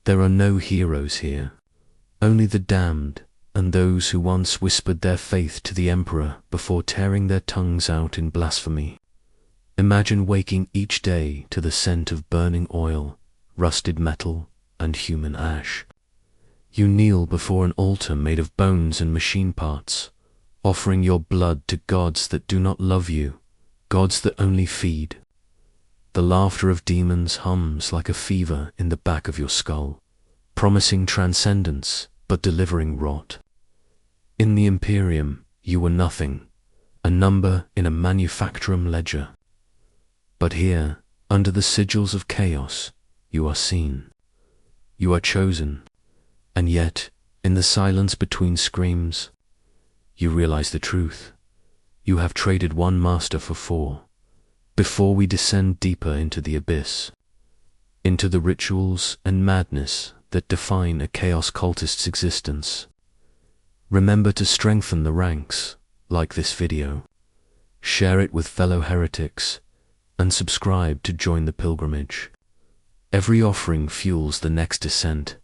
There are no heroes here, only the damned and those who once whispered their faith to the Emperor before tearing their tongues out in blasphemy. Imagine waking each day to the scent of burning oil, rusted metal, and human ash. You kneel before an altar made of bones and machine parts, offering your blood to gods that do not love you, gods that only feed. The laughter of demons hums like a fever in the back of your skull, promising transcendence but delivering rot. In the Imperium, you were nothing, a number in a manufacturum ledger. But here, under the sigils of chaos, you are seen. You are chosen, and yet, in the silence between screams, you realize the truth. You have traded one master for four. Before we descend deeper into the abyss, into the rituals and madness that define a chaos cultist's existence, remember to strengthen the ranks, like this video, share it with fellow heretics, and subscribe to join the pilgrimage. Every offering fuels the next descent.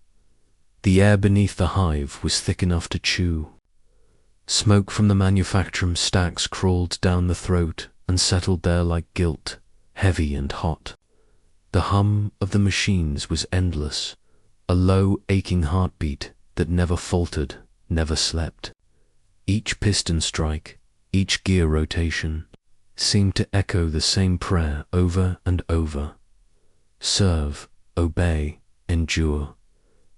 The air beneath the hive was thick enough to chew. Smoke from the manufacturum stacks crawled down the throat and settled there like guilt, heavy and hot. The hum of the machines was endless, a low, aching heartbeat that never faltered, never slept. Each piston strike, each gear rotation, seemed to echo the same prayer over and over. Serve, obey, endure.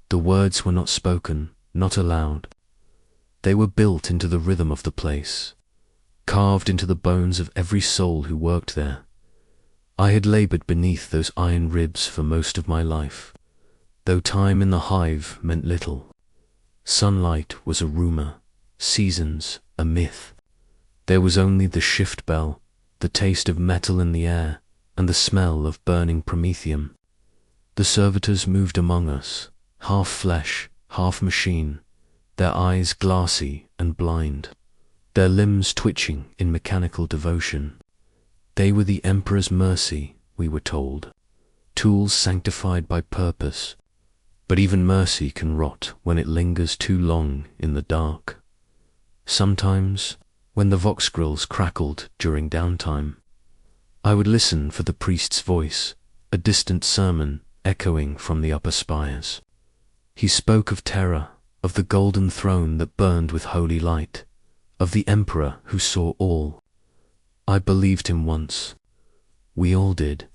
The words were not spoken, not aloud. They were built into the rhythm of the place, carved into the bones of every soul who worked there. I had labored beneath those iron ribs for most of my life, though time in the hive meant little. Sunlight was a rumor, seasons a myth. There was only the shift bell, the taste of metal in the air, and the smell of burning promethium. The servitors moved among us, half flesh, half machine, their eyes glassy and blind, their limbs twitching in mechanical devotion. They were the Emperor's mercy, we were told, tools sanctified by purpose. But even mercy can rot when it lingers too long in the dark. Sometimes, when the vox grills crackled during downtime, I would listen for the priest's voice, a distant sermon echoing from the upper spires. He spoke of Terra, of the golden throne that burned with holy light, of the Emperor who saw all. I believed him once. We all did.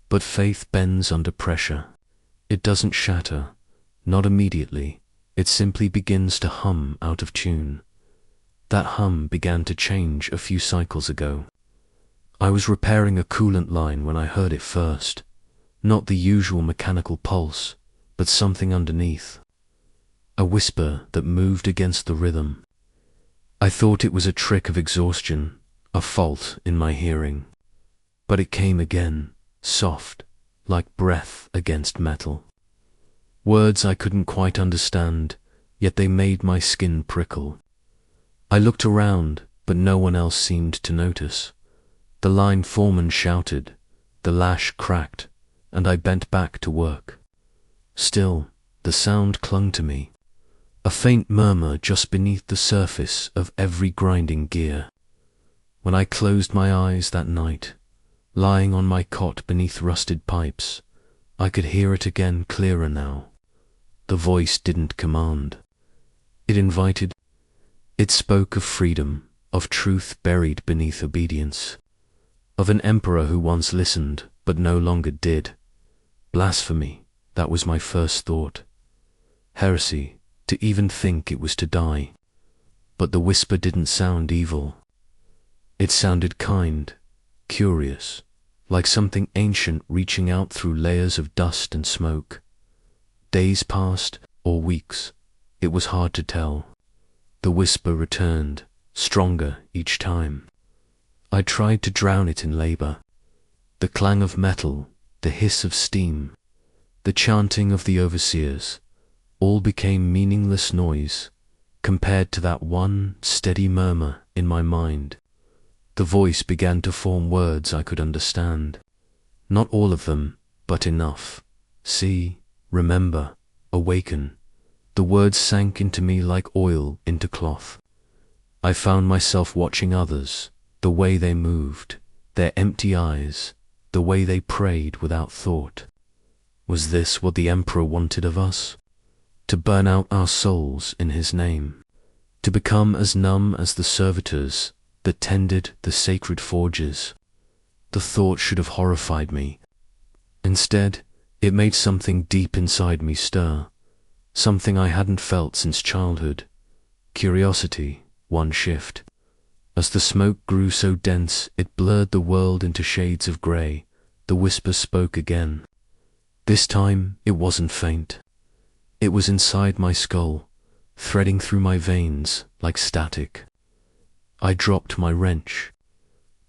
But faith bends under pressure. It doesn't shatter, not immediately. It simply begins to hum out of tune. That hum began to change a few cycles ago. I was repairing a coolant line when I heard it first. Not the usual mechanical pulse, but something underneath. A whisper that moved against the rhythm. I thought it was a trick of exhaustion, a fault in my hearing. But it came again, soft, like breath against metal. Words I couldn't quite understand, yet they made my skin prickle. I looked around, but no one else seemed to notice. The line foreman shouted, the lash cracked, and I bent back to work. Still, the sound clung to me, a faint murmur just beneath the surface of every grinding gear. When I closed my eyes that night, lying on my cot beneath rusted pipes, I could hear it again clearer now. The voice didn't command. It invited. It spoke of freedom, of truth buried beneath obedience, of an emperor who once listened but no longer did. Blasphemy, that was my first thought. Heresy, to even think it was to die. But the whisper didn't sound evil. It sounded kind, curious, like something ancient reaching out through layers of dust and smoke. Days passed, or weeks. It was hard to tell. The whisper returned, stronger each time. I tried to drown it in labor. The clang of metal, the hiss of steam, the chanting of the overseers, all became meaningless noise compared to that one steady murmur in my mind. The voice began to form words I could understand. Not all of them, but enough. See, remember, awaken. The words sank into me like oil into cloth. I found myself watching others, the way they moved, their empty eyes, the way they prayed without thought. Was this what the Emperor wanted of us? To burn out our souls in his name? To become as numb as the servitors that tended the sacred forges? The thought should have horrified me. Instead, it made something deep inside me stir, something I hadn't felt since childhood. Curiosity, one shift. As the smoke grew so dense it blurred the world into shades of grey, the whisper spoke again. This time it wasn't faint. It was inside my skull, threading through my veins like static. I dropped my wrench.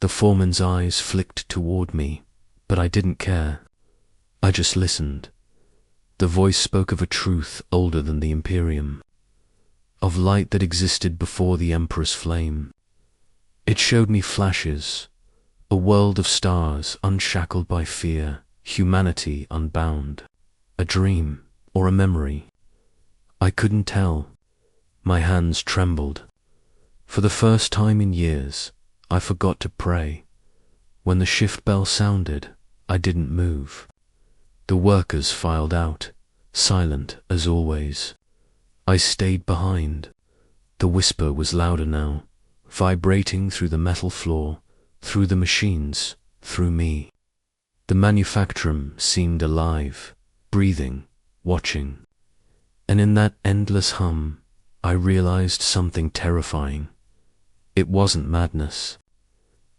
The foreman's eyes flicked toward me, but I didn't care. I just listened. The voice spoke of a truth older than the Imperium, of light that existed before the Emperor's flame. It showed me flashes, a world of stars unshackled by fear, humanity unbound, a dream or a memory. I couldn't tell. My hands trembled. For the first time in years, I forgot to pray. When the shift bell sounded, I didn't move. The workers filed out, silent as always. I stayed behind. The whisper was louder now, vibrating through the metal floor, through the machines, through me. The manufactorum seemed alive, breathing, watching. And in that endless hum, I realized something terrifying. It wasn't madness.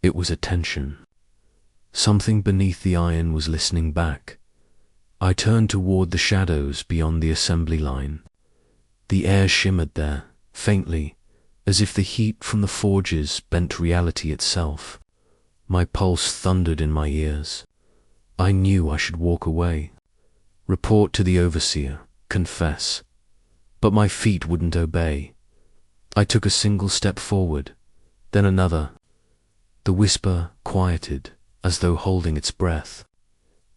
It was attention. Something beneath the iron was listening back. I turned toward the shadows beyond the assembly line. The air shimmered there, faintly, as if the heat from the forges bent reality itself. My pulse thundered in my ears. I knew I should walk away, report to the overseer, confess. But my feet wouldn't obey. I took a single step forward, then another. The whisper quieted, as though holding its breath.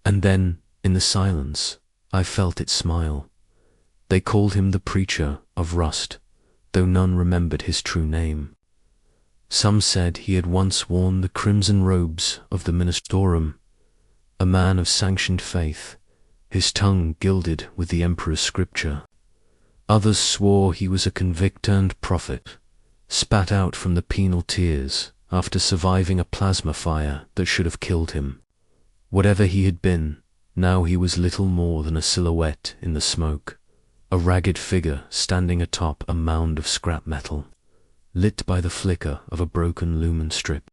And then, in the silence, I felt it smile. They called him the preacher of rust, though none remembered his true name. Some said he had once worn the crimson robes of the ministorum, a man of sanctioned faith, his tongue gilded with the emperor's scripture. Others swore he was a convict-turned prophet, spat out from the penal tiers after surviving a plasma fire that should have killed him. Whatever he had been, now he was little more than a silhouette in the smoke, a ragged figure standing atop a mound of scrap metal, lit by the flicker of a broken lumen strip.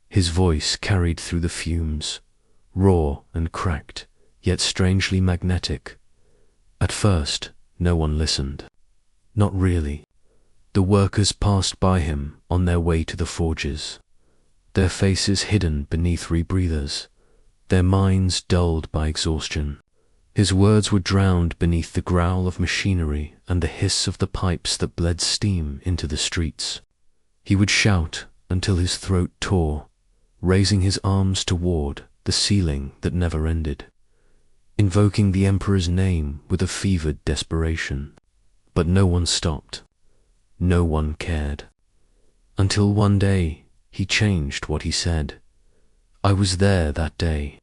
His voice carried through the fumes, raw and cracked, yet strangely magnetic. At first, no one listened. Not really. The workers passed by him on their way to the forges, their faces hidden beneath rebreathers, their minds dulled by exhaustion. His words were drowned beneath the growl of machinery and the hiss of the pipes that bled steam into the streets. He would shout until his throat tore, raising his arms toward the ceiling that never ended, invoking the emperor's name with a fevered desperation. But no one stopped. No one cared. Until one day, he changed what he said. I was there that day,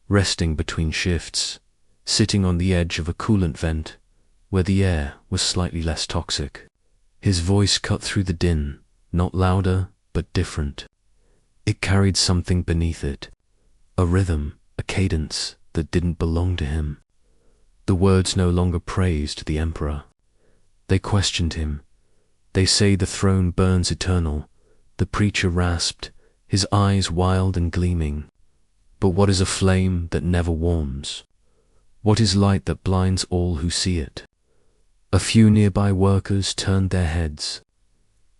resting between shifts, sitting on the edge of a coolant vent, where the air was slightly less toxic. His voice cut through the din, not louder, but different. It carried something beneath it, a rhythm, a cadence that didn't belong to him. The words no longer praised the emperor. They questioned him. They say the throne burns eternal, the preacher rasped, his eyes wild and gleaming. But what is a flame that never warms? What is light that blinds all who see it? A few nearby workers turned their heads,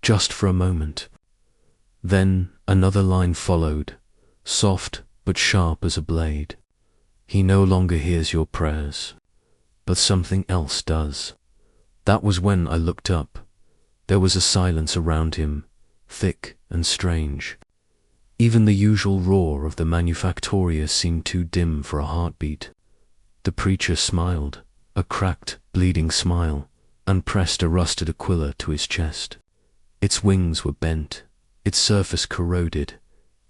just for a moment. Then another line followed, soft but sharp as a blade. He no longer hears your prayers, but something else does. That was when I looked up. There was a silence around him, thick and strange. Even the usual roar of the manufactoria seemed too dim for a heartbeat. The preacher smiled, a cracked, bleeding smile and pressed a rusted aquila to his chest. Its wings were bent, its surface corroded,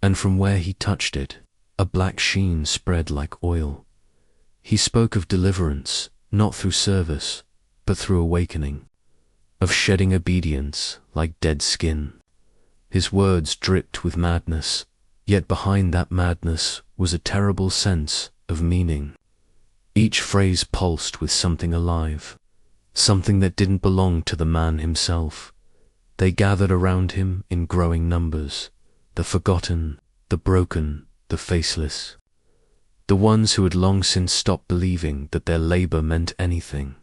and from where he touched it, a black sheen spread like oil. He spoke of deliverance, not through service, but through awakening, of shedding obedience like dead skin. His words dripped with madness, yet behind that madness was a terrible sense of meaning. Each phrase pulsed with something alive, something that didn't belong to the man himself. They gathered around him in growing numbers, the forgotten, the broken, the faceless, the ones who had long since stopped believing that their labor meant anything.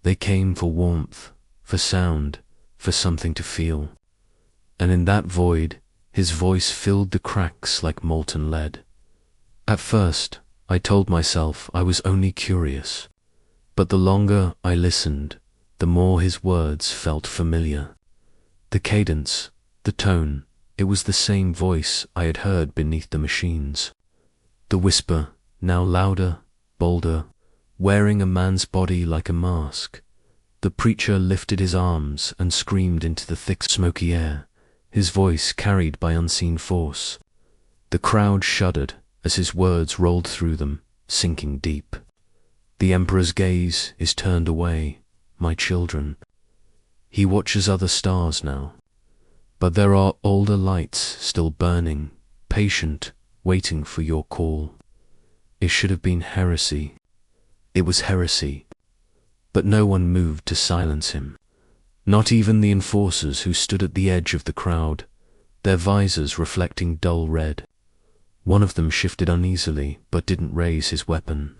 They came for warmth, for sound, for something to feel. And in that void, his voice filled the cracks like molten lead. At first, I told myself I was only curious, but the longer I listened, the more his words felt familiar. The cadence, the tone, it was the same voice I had heard beneath the machines. The whisper, now louder, bolder, wearing a man's body like a mask. The preacher lifted his arms and screamed into the thick smoky air, his voice carried by unseen force. The crowd shuddered as his words rolled through them, sinking deep. The Emperor's gaze is turned away, my children. He watches other stars now. But there are older lights still burning, patient, waiting for your call. It should have been heresy. It was heresy. But no one moved to silence him. Not even the enforcers who stood at the edge of the crowd, their visors reflecting dull red. One of them shifted uneasily, but didn't raise his weapon.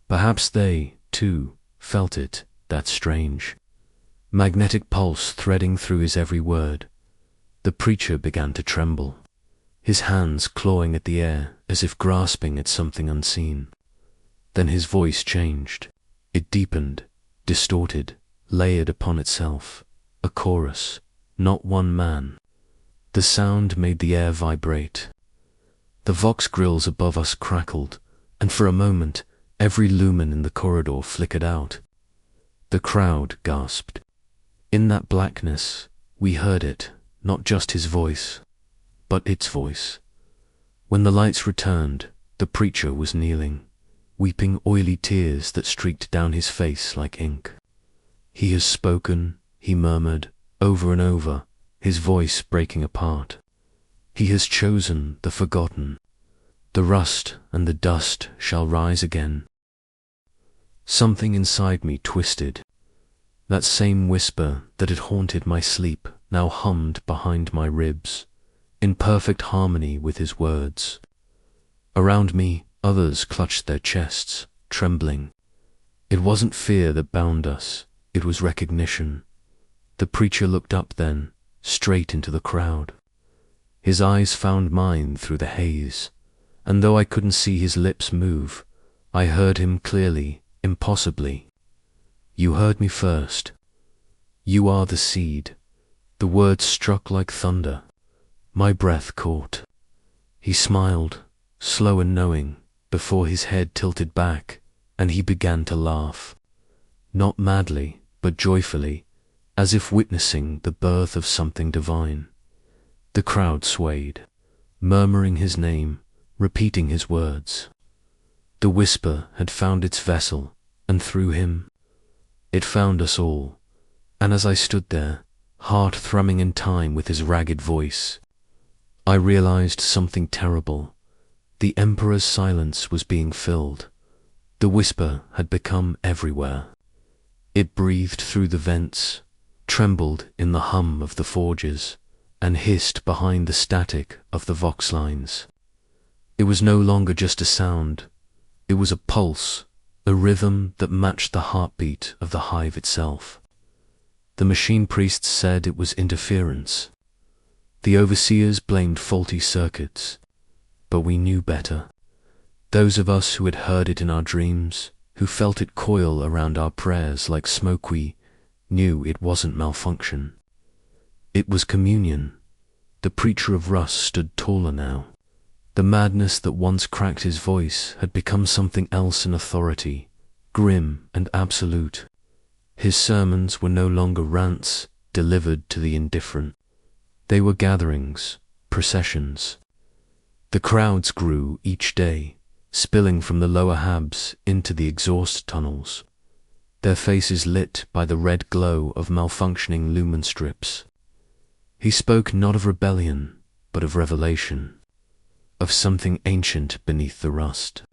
Perhaps they, too, felt it, that strange magnetic pulse threading through his every word. The preacher began to tremble, his hands clawing at the air as if grasping at something unseen. Then his voice changed. It deepened, distorted, layered upon itself, a chorus, not one man. The sound made the air vibrate. The vox grills above us crackled, and for a moment, every lumen in the corridor flickered out. The crowd gasped. In that blackness, we heard it, not just his voice, but its voice. When the lights returned, the preacher was kneeling, weeping oily tears that streaked down his face like ink. He has spoken, he murmured, over and over, his voice breaking apart. He has chosen the forgotten. The rust and the dust shall rise again. Something inside me twisted. That same whisper that had haunted my sleep now hummed behind my ribs, in perfect harmony with his words. Around me, others clutched their chests, trembling. It wasn't fear that bound us, it was recognition. The preacher looked up then, straight into the crowd. His eyes found mine through the haze, and though I couldn't see his lips move, I heard him clearly, impossibly. You heard me first. You are the seed. The words struck like thunder. My breath caught. He smiled, slow and knowing, before his head tilted back, and he began to laugh. Not madly, but joyfully, as if witnessing the birth of something divine. The crowd swayed, murmuring his name, repeating his words. The whisper had found its vessel, and through him, it found us all. And as I stood there, heart thrumming in time with his ragged voice, I realized something terrible. The Emperor's silence was being filled. The whisper had become everywhere. It breathed through the vents, trembled in the hum of the forges, and hissed behind the static of the vox lines. It was no longer just a sound. It was a pulse, a rhythm that matched the heartbeat of the hive itself. The machine priests said it was interference. The overseers blamed faulty circuits, but we knew better. Those of us who had heard it in our dreams, who felt it coil around our prayers like smoke, we knew it wasn't malfunction. It was communion. The preacher of Rus stood taller now. The madness that once cracked his voice had become something else in authority, grim and absolute. His sermons were no longer rants delivered to the indifferent. They were gatherings, processions. The crowds grew each day, spilling from the lower habs into the exhaust tunnels, their faces lit by the red glow of malfunctioning lumen strips. He spoke not of rebellion, but of revelation, of something ancient beneath the rust,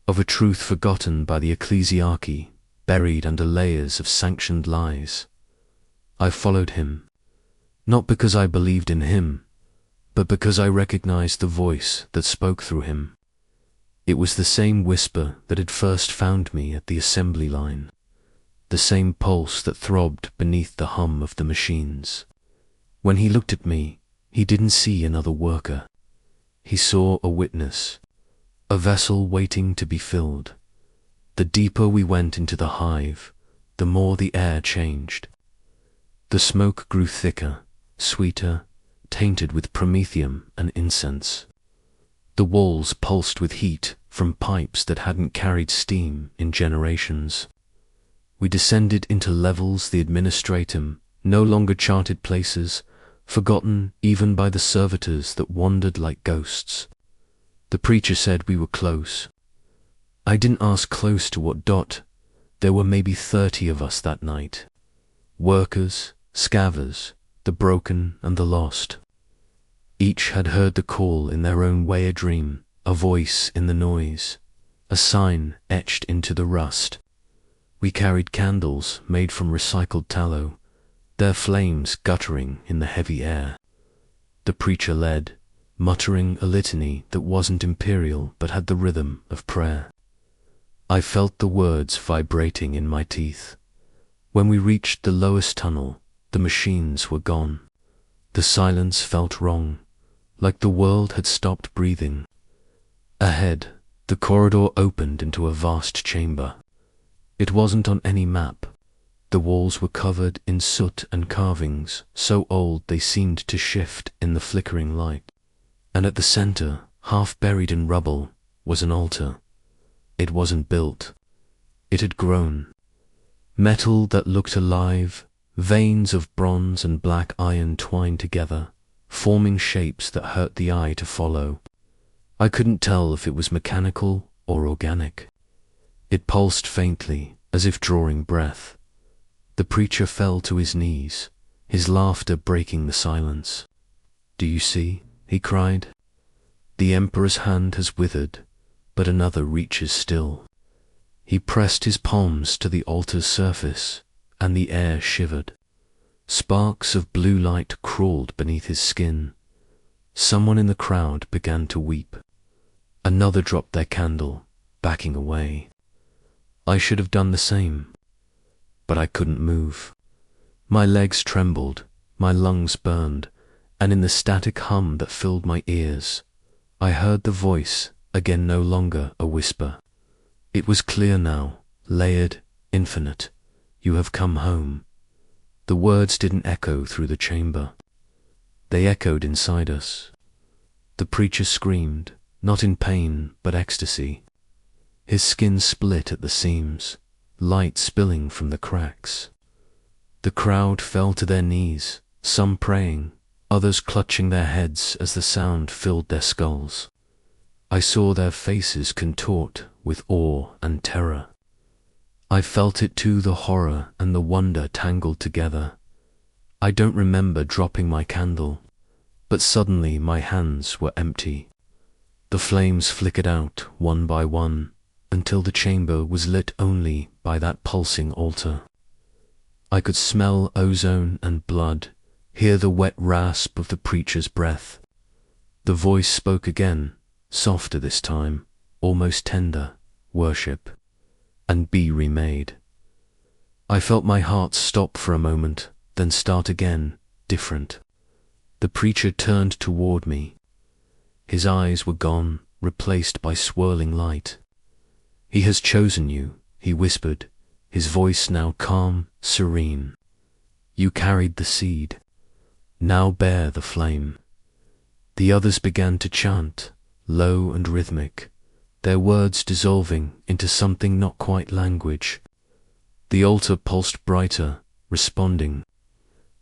of a truth forgotten by the ecclesiarchy, buried under layers of sanctioned lies. I followed him, not because I believed in him, but because I recognized the voice that spoke through him. It was the same whisper that had first found me at the assembly line, the same pulse that throbbed beneath the hum of the machines. When he looked at me, he didn't see another worker. He saw a witness, a vessel waiting to be filled. The deeper we went into the hive, the more the air changed. The smoke grew thicker, sweeter, tainted with promethium and incense. The walls pulsed with heat from pipes that hadn't carried steam in generations. We descended into levels the administratum no longer charted places, forgotten even by the servitors that wandered like ghosts. The preacher said we were close. I didn't ask close to what dot. There were maybe 30 of us that night. Workers, scavers, the broken and the lost. Each had heard the call in their own way, a dream, a voice in the noise, a sign etched into the rust. We carried candles made from recycled tallow, their flames guttering in the heavy air. The preacher led, muttering a litany that wasn't imperial but had the rhythm of prayer. I felt the words vibrating in my teeth. When we reached the lowest tunnel, the machines were gone. The silence felt wrong, like the world had stopped breathing. Ahead, the corridor opened into a vast chamber. It wasn't on any map. The walls were covered in soot and carvings, so old they seemed to shift in the flickering light. And at the center, half buried in rubble, was an altar. It wasn't built. It had grown. Metal that looked alive, veins of bronze and black iron twined together, forming shapes that hurt the eye to follow. I couldn't tell if it was mechanical or organic. It pulsed faintly, as if drawing breath. The preacher fell to his knees, his laughter breaking the silence. "Do you see?" he cried. "The Emperor's hand has withered, but another reaches still." He pressed his palms to the altar's surface, and the air shivered. Sparks of blue light crawled beneath his skin. Someone in the crowd began to weep. Another dropped their candle, backing away. I should have done the same, but I couldn't move. My legs trembled, my lungs burned, and in the static hum that filled my ears, I heard the voice, again no longer a whisper. It was clear now, layered, infinite. "You have come home." The words didn't echo through the chamber. They echoed inside us. The preacher screamed, not in pain but ecstasy. His skin split at the seams, light spilling from the cracks. The crowd fell to their knees, some praying, others clutching their heads as the sound filled their skulls. I saw their faces contort with awe and terror. I felt it too, the horror and the wonder tangled together. I don't remember dropping my candle, but suddenly my hands were empty. The flames flickered out one by one, until the chamber was lit only by that pulsing altar. I could smell ozone and blood, hear the wet rasp of the preacher's breath. The voice spoke again, softer this time, almost tender, "Worship, and be remade." I felt my heart stop for a moment, then start again, different. The preacher turned toward me. His eyes were gone, replaced by swirling light. "He has chosen you," he whispered, his voice now calm, serene. "You carried the seed. Now bear the flame." The others began to chant, low and rhythmic, their words dissolving into something not quite language. The altar pulsed brighter, responding.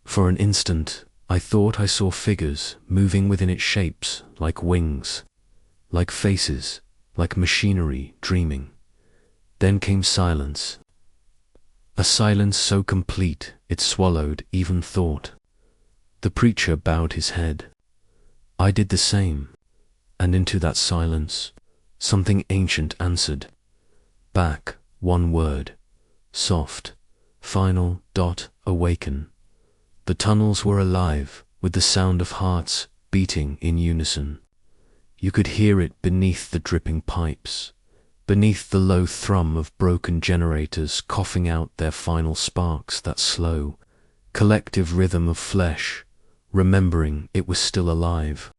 For an instant, I thought I saw figures moving within its shapes like wings, like faces, like machinery dreaming. Then came silence. A silence so complete it swallowed even thought. The preacher bowed his head. I did the same, and into that silence, something ancient answered. Back, one word. Soft, final, awaken. The tunnels were alive with the sound of hearts beating in unison. You could hear it beneath the dripping pipes, beneath the low thrum of broken generators coughing out their final sparks, that slow, collective rhythm of flesh, remembering it was still alive.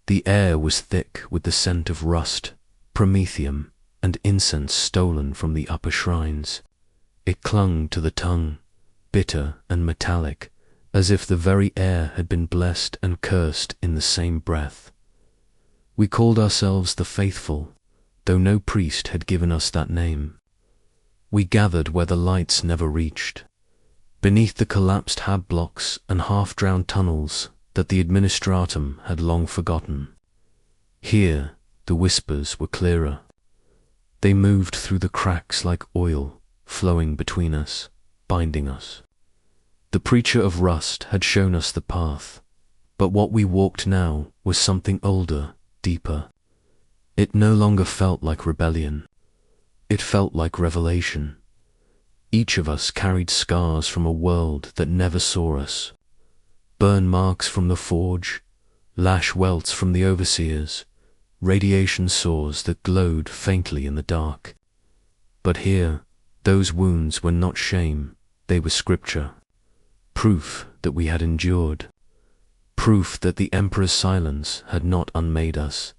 The air was thick with the scent of rust, promethium, and incense stolen from the upper shrines. It clung to the tongue, bitter and metallic, as if the very air had been blessed and cursed in the same breath. We called ourselves the Faithful, though no priest had given us that name. We gathered where the lights never reached, beneath the collapsed hab blocks and half-drowned tunnels that the administratum had long forgotten. Here the whispers were clearer. They moved through the cracks like oil, flowing between us, binding us. The preacher of rust had shown us the path, but what we walked now was something older, deeper. It no longer felt like rebellion. It felt like revelation. Each of us carried scars from a world that never saw us. Burn marks from the forge, lash welts from the overseers, radiation sores that glowed faintly in the dark. But here, those wounds were not shame, they were scripture. Proof that we had endured. Proof that the Emperor's silence had not unmade us.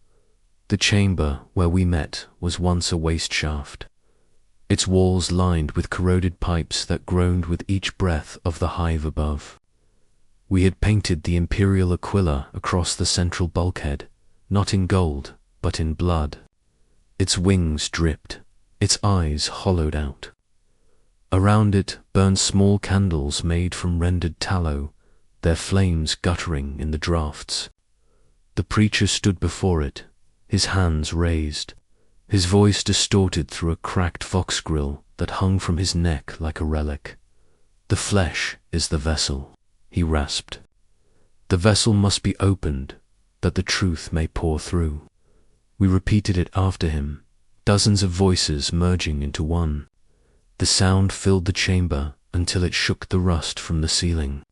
The chamber where we met was once a waste shaft, its walls lined with corroded pipes that groaned with each breath of the hive above. We had painted the Imperial Aquila across the central bulkhead, not in gold, but in blood. Its wings dripped, its eyes hollowed out. Around it burned small candles made from rendered tallow, their flames guttering in the draughts. The preacher stood before it, his hands raised, his voice distorted through a cracked fox grill that hung from his neck like a relic. The flesh is the vessel, he rasped. The vessel must be opened, that the truth may pour through. We repeated it after him, dozens of voices merging into one. The sound filled the chamber until it shook the rust from the ceiling.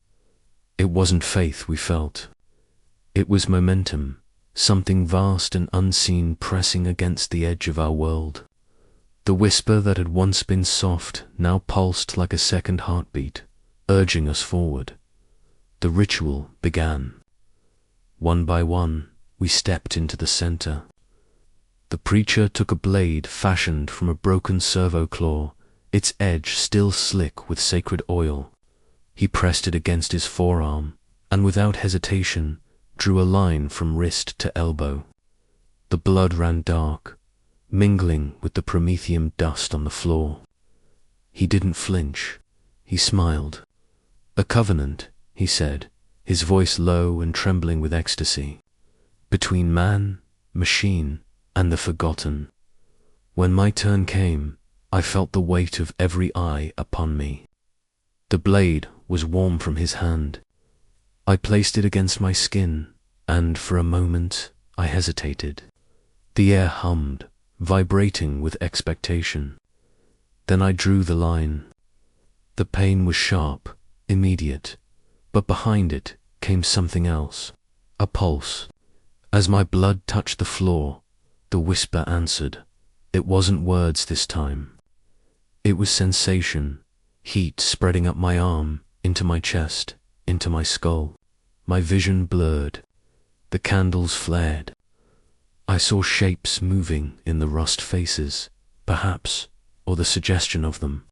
It wasn't faith we felt. It was momentum, something vast and unseen pressing against the edge of our world. The whisper that had once been soft now pulsed like a second heartbeat, urging us forward. The ritual began. One by one, we stepped into the center. The preacher took a blade fashioned from a broken servo claw, its edge still slick with sacred oil. He pressed it against his forearm, and without hesitation, drew a line from wrist to elbow. The blood ran dark, mingling with the promethium dust on the floor. He didn't flinch. He smiled. A covenant, he said, his voice low and trembling with ecstasy, between man, machine, and the forgotten. When my turn came, I felt the weight of every eye upon me. The blade was warm from his hand. I placed it against my skin, and for a moment I hesitated. The air hummed, vibrating with expectation. Then I drew the line. The pain was sharp, immediate, but behind it came something else, a pulse. As my blood touched the floor, the whisper answered. It wasn't words this time. It was sensation, heat spreading up my arm, into my chest, into my skull. My vision blurred. The candles flared. I saw shapes moving in the rust faces, perhaps, or the suggestion of them.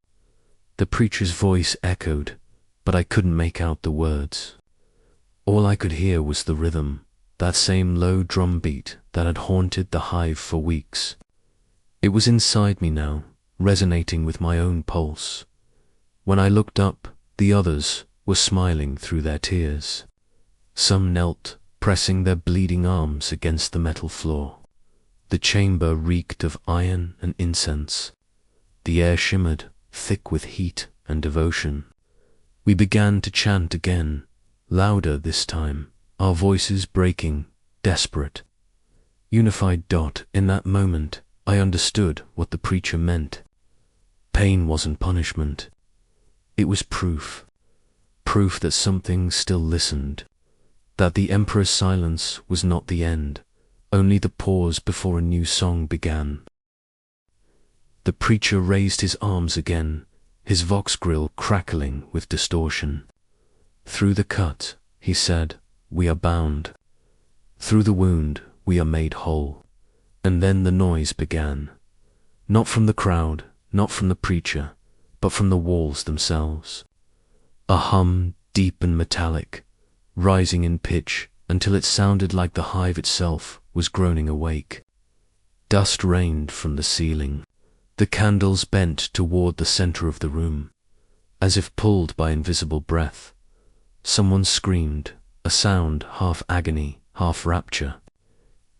The preacher's voice echoed, but I couldn't make out the words. All I could hear was the rhythm, that same low drum beat that had haunted the hive for weeks. It was inside me now, resonating with my own pulse. When I looked up, the others were smiling through their tears. Some knelt, pressing their bleeding arms against the metal floor. The chamber reeked of iron and incense. The air shimmered, thick with heat and devotion. We began to chant again, louder this time, our voices breaking, desperate. Unified. In that moment, I understood what the preacher meant. Pain wasn't punishment. It was proof. Proof that something still listened. That the Emperor's silence was not the end, only the pause before a new song began. The preacher raised his arms again, his vox grill crackling with distortion. Through the cut, he said, we are bound. Through the wound, we are made whole. And then the noise began. Not from the crowd, not from the preacher, but from the walls themselves. A hum, deep and metallic, rising in pitch until it sounded like the hive itself was groaning awake. Dust rained from the ceiling. The candles bent toward the center of the room, as if pulled by invisible breath. Someone screamed, a sound half agony, half rapture.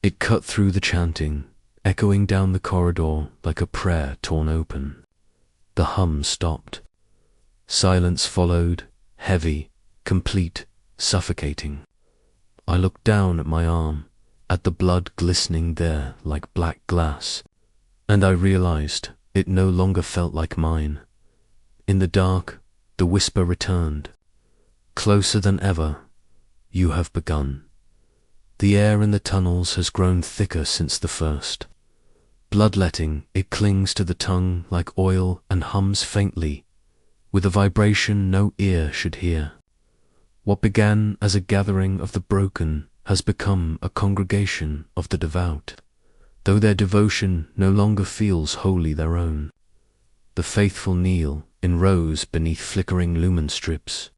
It cut through the chanting, echoing down the corridor like a prayer torn open. The hum stopped. Silence followed, heavy, complete, suffocating. I looked down at my arm, at the blood glistening there like black glass, and I realized it no longer felt like mine. In the dark, the whisper returned. Closer than ever, you have begun. The air in the tunnels has grown thicker since the first. Bloodletting, it clings to the tongue like oil and hums faintly, with a vibration no ear should hear. What began as a gathering of the broken has become a congregation of the devout, though their devotion no longer feels wholly their own. The faithful kneel in rows beneath flickering lumen strips,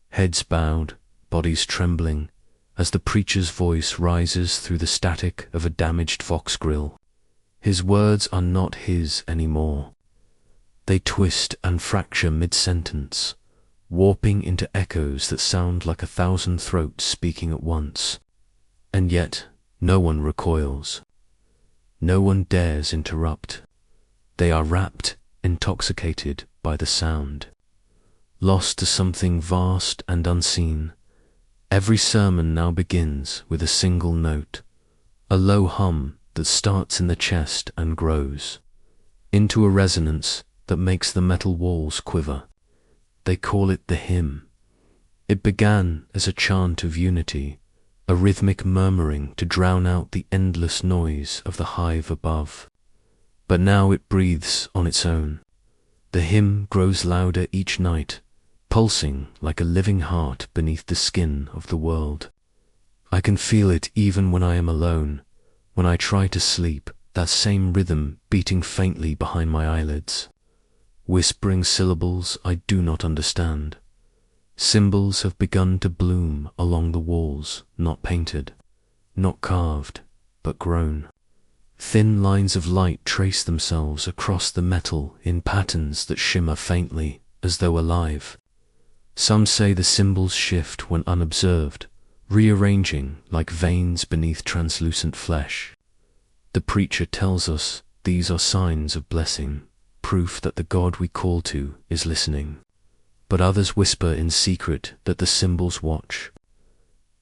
heads bowed, bodies trembling, as the preacher's voice rises through the static of a damaged vox grill. His words are not his anymore. They twist and fracture mid-sentence, warping into echoes that sound like 1,000 throats speaking at once. And yet, no one recoils. No one dares interrupt. They are rapt, intoxicated by the sound. Lost to something vast and unseen, every sermon now begins with a single note, a low hum that starts in the chest and grows into a resonance that makes the metal walls quiver. They call it the hymn. It began as a chant of unity, a rhythmic murmuring to drown out the endless noise of the hive above. But now it breathes on its own. The hymn grows louder each night, pulsing like a living heart beneath the skin of the world. I can feel it even when I am alone, when I try to sleep, that same rhythm beating faintly behind my eyelids. Whispering syllables I do not understand. Symbols have begun to bloom along the walls, not painted, not carved, but grown. Thin lines of light trace themselves across the metal in patterns that shimmer faintly, as though alive. Some say the symbols shift when unobserved, rearranging like veins beneath translucent flesh. The preacher tells us these are signs of blessing, proof that the God we call to is listening. But others whisper in secret that the symbols watch.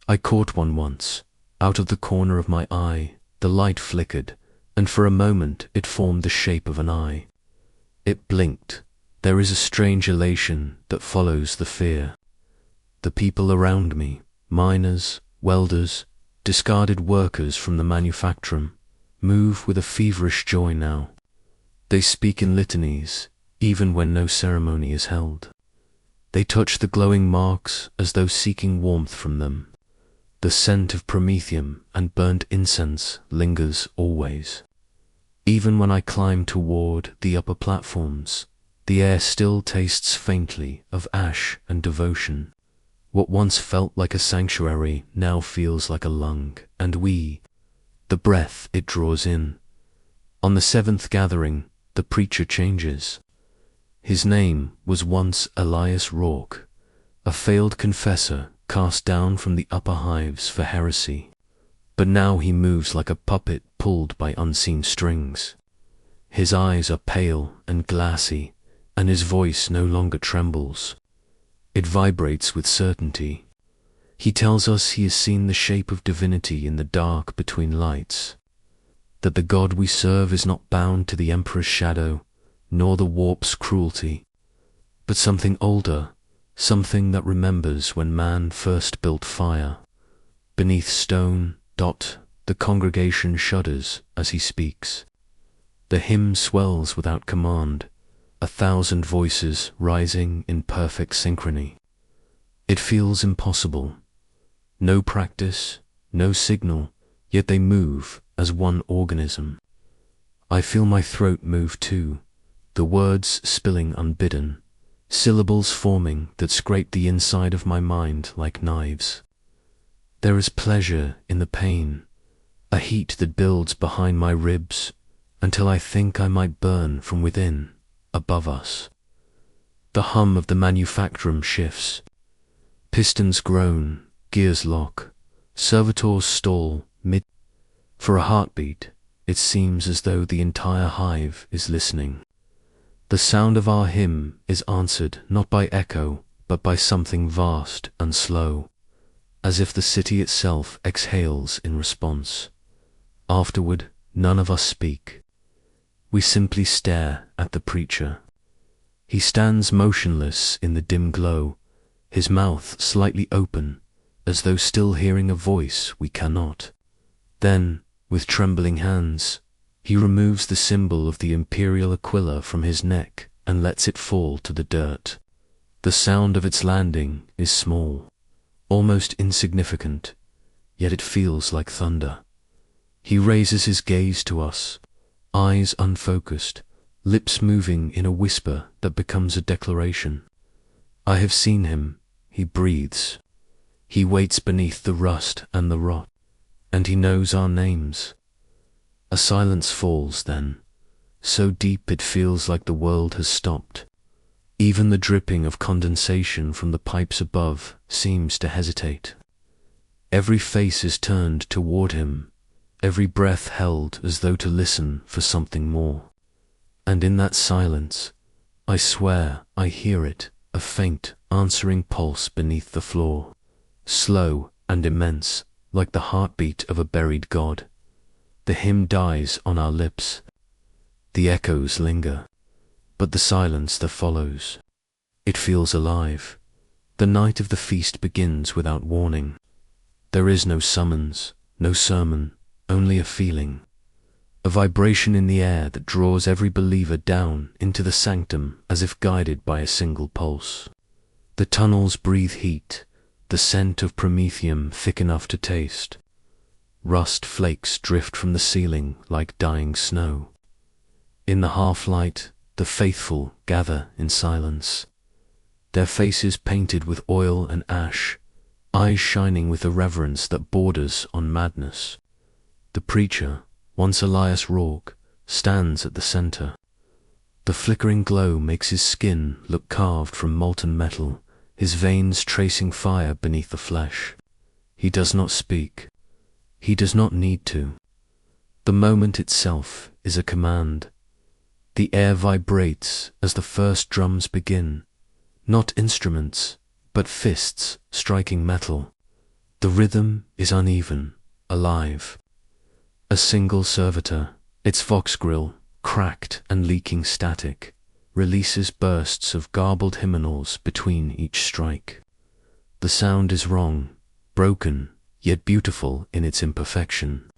I caught one once. Out of the corner of my eye, the light flickered, and for a moment it formed the shape of an eye. It blinked. There is a strange elation that follows the fear. The people around me, miners, welders, discarded workers from the manufactorum, move with a feverish joy now. They speak in litanies, even when no ceremony is held. They touch the glowing marks as though seeking warmth from them. The scent of promethium and burnt incense lingers always. Even when I climb toward the upper platforms, the air still tastes faintly of ash and devotion. What once felt like a sanctuary now feels like a lung, and we, the breath it draws in, On the seventh gathering, the preacher changes. His name was once Elias Rourke, a failed confessor cast down from the upper hives for heresy. But now he moves like a puppet pulled by unseen strings. His eyes are pale and glassy, and his voice no longer trembles. It vibrates with certainty. He tells us he has seen the shape of divinity in the dark between lights, that the God we serve is not bound to the Emperor's shadow, nor the warp's cruelty, but something older, something that remembers when man first built fire. Beneath stone, the congregation shudders as he speaks. The hymn swells without command, 1,000 voices rising in perfect synchrony. It feels impossible. No practice, no signal, yet they move as one organism. I feel my throat move too, the words spilling unbidden, syllables forming that scrape the inside of my mind like knives. There is pleasure in the pain, a heat that builds behind my ribs until I think I might burn from within, above us. The hum of the manufactorum shifts. Pistons groan, gears lock, servitors stall mid. For a heartbeat, it seems as though the entire hive is listening. The sound of our hymn is answered not by echo, but by something vast and slow, as if the city itself exhales in response. Afterward, none of us speak. We simply stare at the preacher. He stands motionless in the dim glow, his mouth slightly open, as though still hearing a voice we cannot. Then, with trembling hands, he removes the symbol of the imperial aquila from his neck and lets it fall to the dirt. The sound of its landing is small, almost insignificant, yet it feels like thunder. He raises his gaze to us, eyes unfocused, lips moving in a whisper that becomes a declaration. I have seen him, he breathes. He waits beneath the rust and the rot, and he knows our names. A silence falls then, so deep it feels like the world has stopped. Even the dripping of condensation from the pipes above seems to hesitate. Every face is turned toward him, every breath held as though to listen for something more. And in that silence, I swear I hear it, a faint, answering pulse beneath the floor, slow and immense, like the heartbeat of a buried god. The hymn dies on our lips. The echoes linger, but the silence that follows, it feels alive. The night of the feast begins without warning. There is no summons, no sermon, only a feeling, a vibration in the air that draws every believer down into the sanctum as if guided by a single pulse. The tunnels breathe heat, the scent of promethium thick enough to taste. Rust flakes drift from the ceiling like dying snow. In the half-light, the faithful gather in silence, their faces painted with oil and ash, eyes shining with a reverence that borders on madness. The preacher, once Elias Rourke, stands at the center. The flickering glow makes his skin look carved from molten metal, his veins tracing fire beneath the flesh. He does not speak. He does not need to. The moment itself is a command. The air vibrates as the first drums begin, not instruments, but fists striking metal. The rhythm is uneven, alive. A single servitor, its vox grill, cracked and leaking static, releases bursts of garbled hymnals between each strike. The sound is wrong, broken, yet beautiful in its imperfection.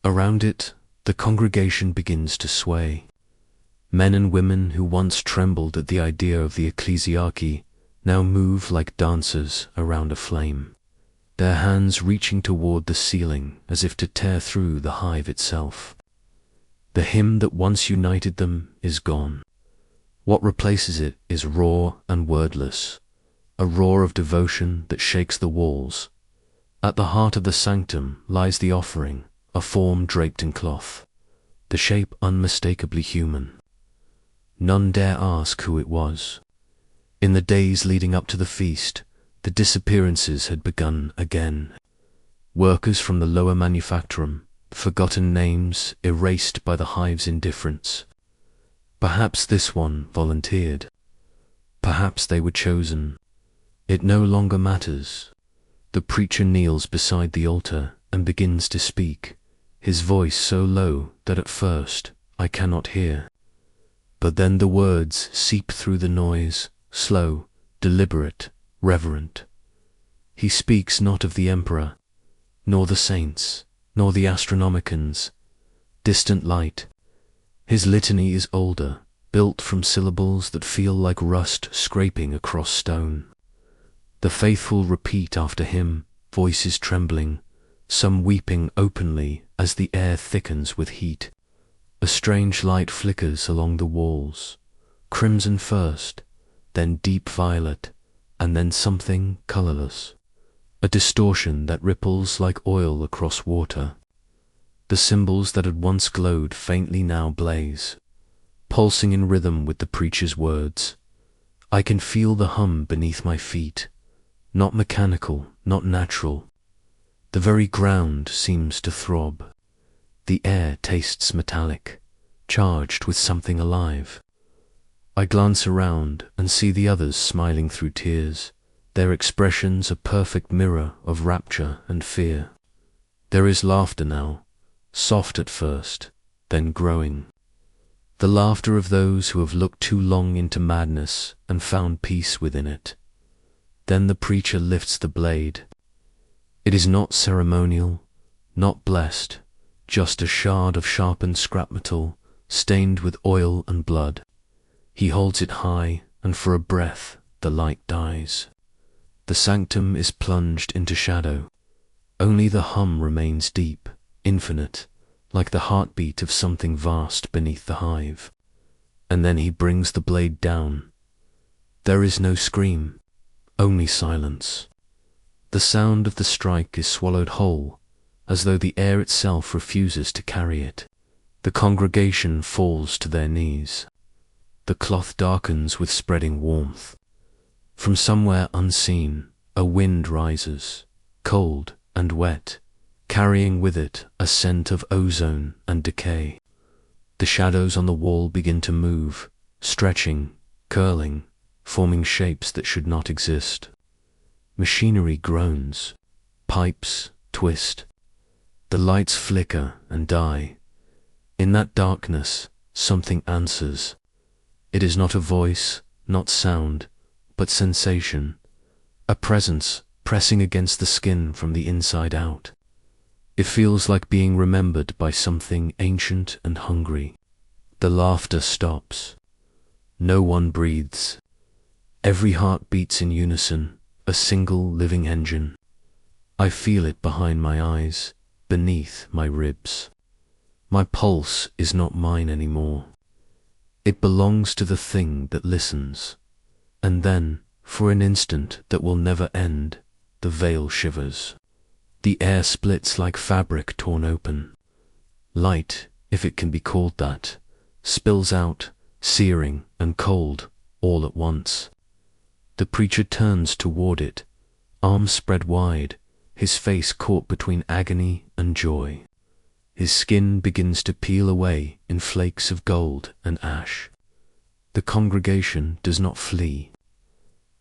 Around it, the congregation begins to sway. Men and women who once trembled at the idea of the ecclesiarchy now move like dancers around a flame, their hands reaching toward the ceiling as if to tear through the hive itself. The hymn that once united them is gone. What replaces it is raw and wordless, a roar of devotion that shakes the walls. At the heart of the sanctum lies the offering, a form draped in cloth. the shape unmistakably human. None dare ask who it was. In the days leading up to the feast, the disappearances had begun again. Workers from the lower manufactorum, forgotten names erased by the hive's indifference. Perhaps this one volunteered. Perhaps they were chosen. It no longer matters. The preacher kneels beside the altar and begins to speak, his voice so low that at first I cannot hear. But then the words seep through the noise, slow, deliberate, reverent. He speaks not of the emperor, nor the saints, nor the astronomicans, distant light. His litany is older, built from syllables that feel like rust scraping across stone. The faithful repeat after him, voices trembling, some weeping openly as the air thickens with heat. A strange light flickers along the walls, crimson first, then deep violet, and then something colorless. A distortion that ripples like oil across water. The symbols that had once glowed faintly now blaze, pulsing in rhythm with the preacher's words. I can feel the hum beneath my feet, not mechanical, not natural. The very ground seems to throb. The air tastes metallic, charged with something alive. I glance around and see the others smiling through tears, their expressions a perfect mirror of rapture and fear. There is laughter now, soft at first, then growing. The laughter of those who have looked too long into madness and found peace within it. Then the preacher lifts the blade. It is not ceremonial, not blessed, just a shard of sharpened scrap metal, stained with oil and blood. He holds it high, and for a breath the light dies. The sanctum is plunged into shadow. Only the hum remains deep, infinite, like the heartbeat of something vast beneath the hive. And then he brings the blade down. There is no scream, only silence. The sound of the strike is swallowed whole, as though the air itself refuses to carry it. The congregation falls to their knees. The cloth darkens with spreading warmth. From somewhere unseen, a wind rises, cold and wet, carrying with it a scent of ozone and decay. The shadows on the wall begin to move, stretching, curling, forming shapes that should not exist. Machinery groans, pipes twist. The lights flicker and die. In that darkness, something answers. It is not a voice, not sound, but sensation, a presence pressing against the skin from the inside out. It feels like being remembered by something ancient and hungry. The laughter stops. No one breathes. Every heart beats in unison, a single living engine. I feel it behind my eyes, beneath my ribs. My pulse is not mine anymore. It belongs to the thing that listens. And then, for an instant that will never end, the veil shivers. The air splits like fabric torn open. Light, if it can be called that, spills out, searing and cold, all at once. The preacher turns toward it, arms spread wide, his face caught between agony and joy. His skin begins to peel away in flakes of gold and ash. The congregation does not flee.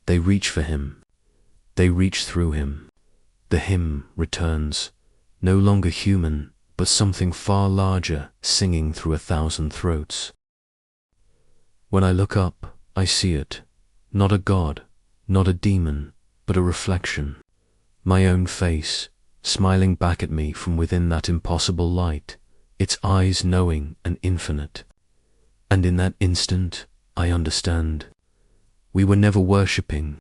They reach for him. They reach through him. The hymn returns, no longer human, but something far larger singing through 1,000 throats. When I look up, I see it, not a god, not a demon, but a reflection. My own face, smiling back at me from within that impossible light, its eyes knowing and infinite. And in that instant, I understand. We were never worshipping.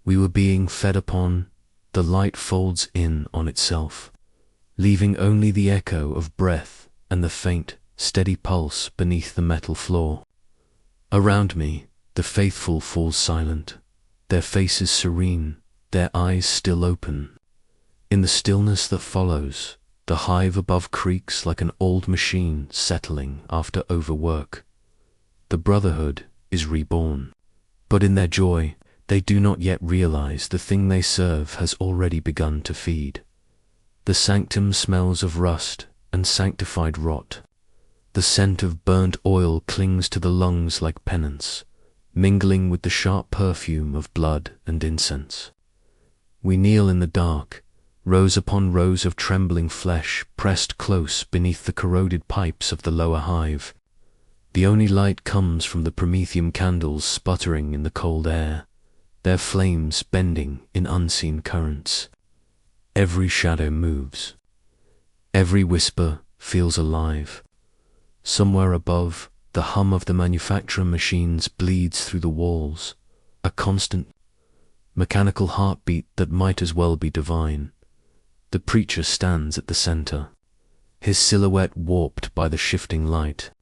We were being fed upon. The light folds in on itself, leaving only the echo of breath and the faint, steady pulse beneath the metal floor. Around me, the faithful fall silent, their faces serene, their eyes still open. In the stillness that follows, The hive above creaks like an old machine settling after overwork. The Brotherhood is reborn. But in their joy, they do not yet realize the thing they serve has already begun to feed. The sanctum smells of rust and sanctified rot. The scent of burnt oil clings to the lungs like penance, mingling with the sharp perfume of blood and incense. We kneel in the dark, rows upon rows of trembling flesh pressed close beneath the corroded pipes of the lower hive. The only light comes from the promethium candles sputtering in the cold air, their flames bending in unseen currents. Every shadow moves. Every whisper feels alive. Somewhere above, the hum of the manufacturer machines bleeds through the walls, a constant, mechanical heartbeat that might as well be divine. The preacher stands at the center, his silhouette warped by the shifting light.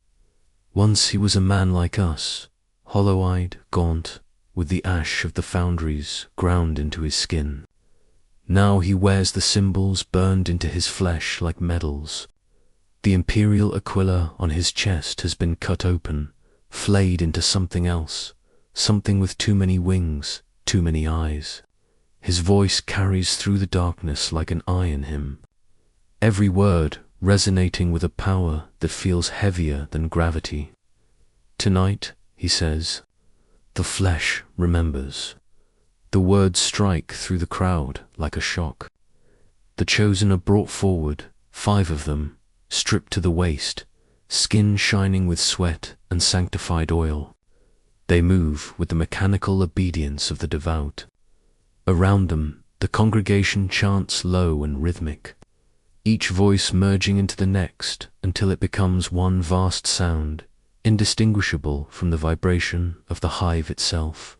Once he was a man like us, hollow-eyed, gaunt, with the ash of the foundries ground into his skin. Now he wears the symbols burned into his flesh like medals. The imperial aquila on his chest has been cut open, flayed into something else, something with too many wings, too many eyes. His voice carries through the darkness like an eye in him, every word resonating with a power that feels heavier than gravity. Tonight, he says, the flesh remembers. The words strike through the crowd like a shock. The chosen are brought forward, 5 of them, stripped to the waist, skin shining with sweat and sanctified oil. They move with the mechanical obedience of the devout. Around them, the congregation chants low and rhythmic, each voice merging into the next until it becomes one vast sound, indistinguishable from the vibration of the hive itself.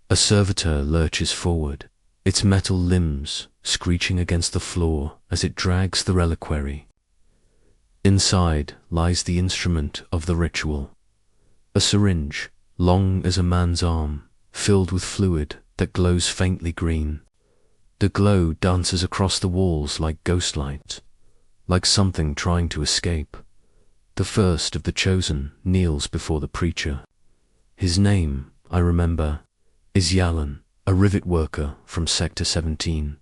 A servitor lurches forward, its metal limbs screeching against the floor as it drags the reliquary. Inside lies the instrument of the ritual, a syringe, long as a man's arm, filled with fluid that glows faintly green. The glow dances across the walls like ghost light, like something trying to escape. The first of the chosen kneels before the preacher. His name, I remember, is Yalan, a rivet worker from Sector 17.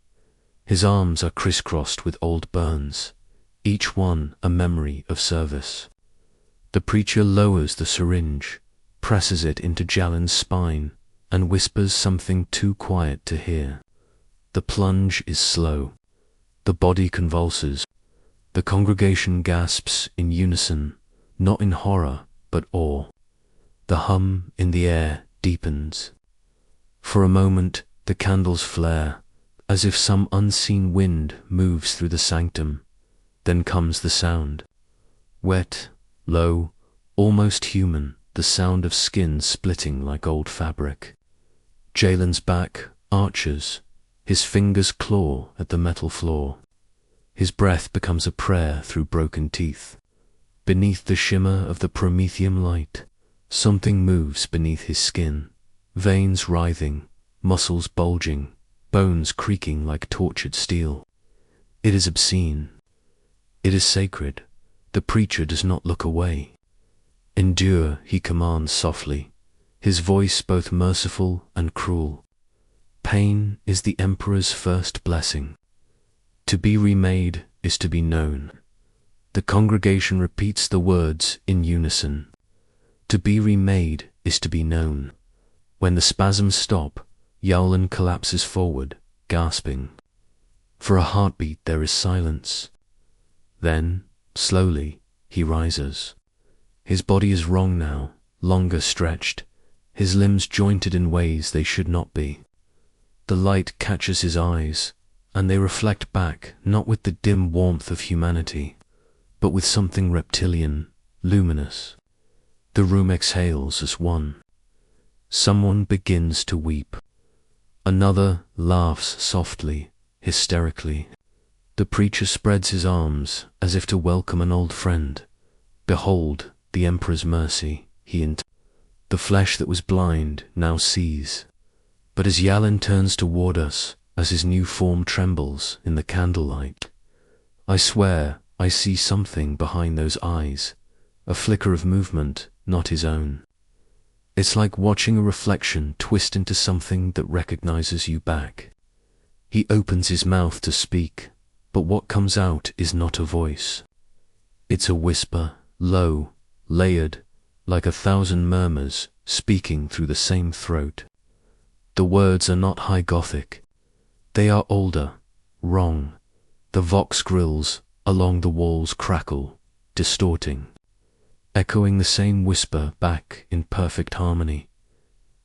His arms are crisscrossed with old burns, each one a memory of service. The preacher lowers the syringe, presses it into Jalan's spine, and whispers something too quiet to hear. The plunge is slow. The body convulses. The congregation gasps in unison, not in horror, but awe. The hum in the air deepens. For a moment, the candles flare, as if some unseen wind moves through the sanctum. Then comes the sound. Wet, low, almost human, the sound of skin splitting like old fabric. Jalen's back arches, his fingers claw at the metal floor. His breath becomes a prayer through broken teeth. Beneath the shimmer of the promethium light, something moves beneath his skin, veins writhing, muscles bulging, bones creaking like tortured steel. It is obscene. It is sacred. The preacher does not look away. Endure, he commands softly, his voice both merciful and cruel. Pain is the Emperor's first blessing. To be remade is to be known. The congregation repeats the words in unison. To be remade is to be known. When the spasms stop, Yalan collapses forward, gasping. For a heartbeat there is silence. Then, slowly, he rises. His body is wrong now, longer stretched, his limbs jointed in ways they should not be. The light catches his eyes, and they reflect back not with the dim warmth of humanity, but with something reptilian, luminous. The room exhales as one. Someone begins to weep. Another laughs softly, hysterically. The preacher spreads his arms as if to welcome an old friend. Behold the Emperor's mercy, the flesh that was blind now sees. But as Yalan turns toward us, as his new form trembles in the candlelight, I swear I see something behind those eyes, a flicker of movement, not his own. It's like watching a reflection twist into something that recognizes you back. He opens his mouth to speak, but what comes out is not a voice. It's a whisper, low, layered, like 1,000 murmurs speaking through the same throat. The words are not high Gothic. They are older, wrong. The vox grills along the walls crackle, distorting, echoing the same whisper back in perfect harmony.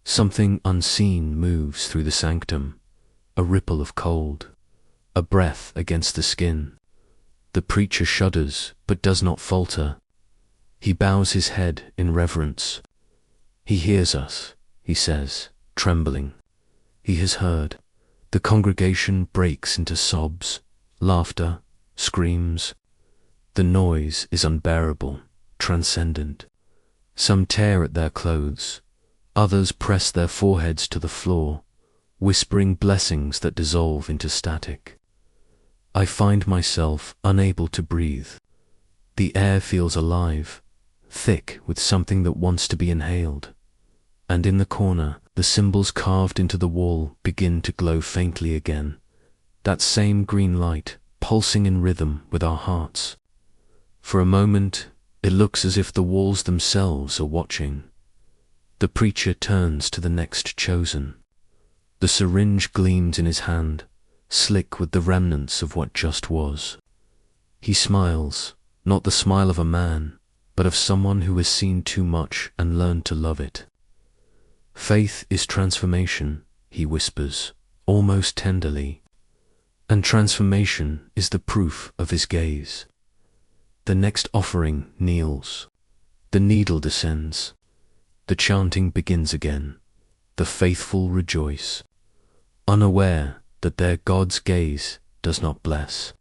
Something unseen moves through the sanctum, a ripple of cold, a breath against the skin. The preacher shudders, but does not falter. He bows his head in reverence. He hears us, he says, trembling. He has heard. The congregation breaks into sobs, laughter, screams. The noise is unbearable, transcendent. Some tear at their clothes. Others press their foreheads to the floor, whispering blessings that dissolve into static. I find myself unable to breathe. The air feels alive, thick with something that wants to be inhaled. And in the corner, the symbols carved into the wall begin to glow faintly again. That same green light, pulsing in rhythm with our hearts. For a moment, it looks as if the walls themselves are watching. The preacher turns to the next chosen. The syringe gleams in his hand, slick with the remnants of what just was. He smiles, not the smile of a man, but of someone who has seen too much and learned to love it. Faith is transformation, he whispers, almost tenderly. And transformation is the proof of his gaze. The next offering kneels. The needle descends. The chanting begins again. The faithful rejoice, unaware that their God's gaze does not bless.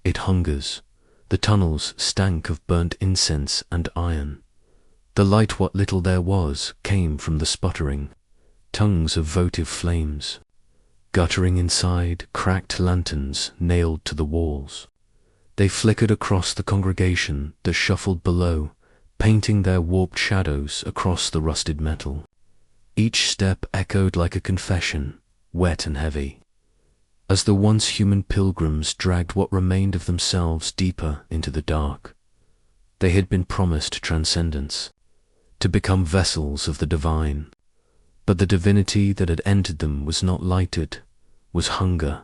It hungers. The tunnels stank of burnt incense and iron. The light, what little there was, came from the sputtering, tongues of votive flames, guttering inside cracked lanterns nailed to the walls. They flickered across the congregation that shuffled below, painting their warped shadows across the rusted metal. Each step echoed like a confession, wet and heavy, as the once human pilgrims dragged what remained of themselves deeper into the dark. They had been promised transcendence, to become vessels of the divine, but the divinity that had entered them was not lighted, was hunger.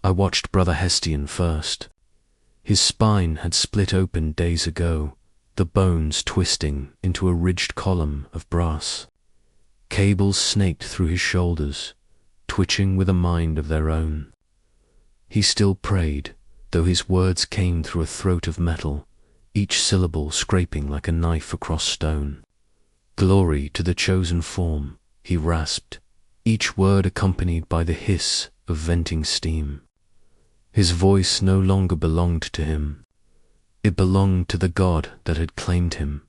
I watched Brother Hestian first. His spine had split open days ago, the bones twisting into a ridged column of brass. Cables snaked through his shoulders, twitching with a mind of their own. He still prayed, though his words came through a throat of metal, each syllable scraping like a knife across stone. Glory to the chosen form, he rasped, each word accompanied by the hiss of venting steam. His voice no longer belonged to him. It belonged to the God that had claimed him.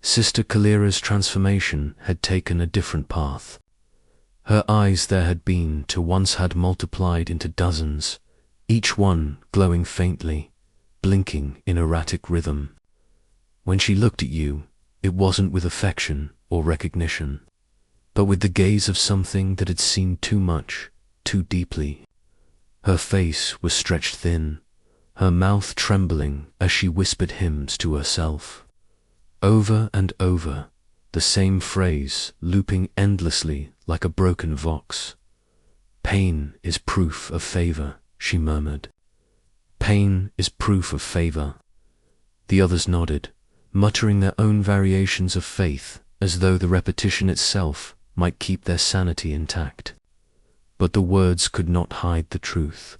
Sister Kalira's transformation had taken a different path. Her eyes there had been to once had multiplied into dozens, each one glowing faintly, blinking in erratic rhythm. When she looked at you, it wasn't with affection or recognition, but with the gaze of something that had seen too much, too deeply. Her face was stretched thin, her mouth trembling as she whispered hymns to herself. Over and over, the same phrase looping endlessly like a broken vox. Pain is proof of favor, she murmured. Pain is proof of favor. The others nodded, muttering their own variations of faith as though the repetition itself might keep their sanity intact. But the words could not hide the truth.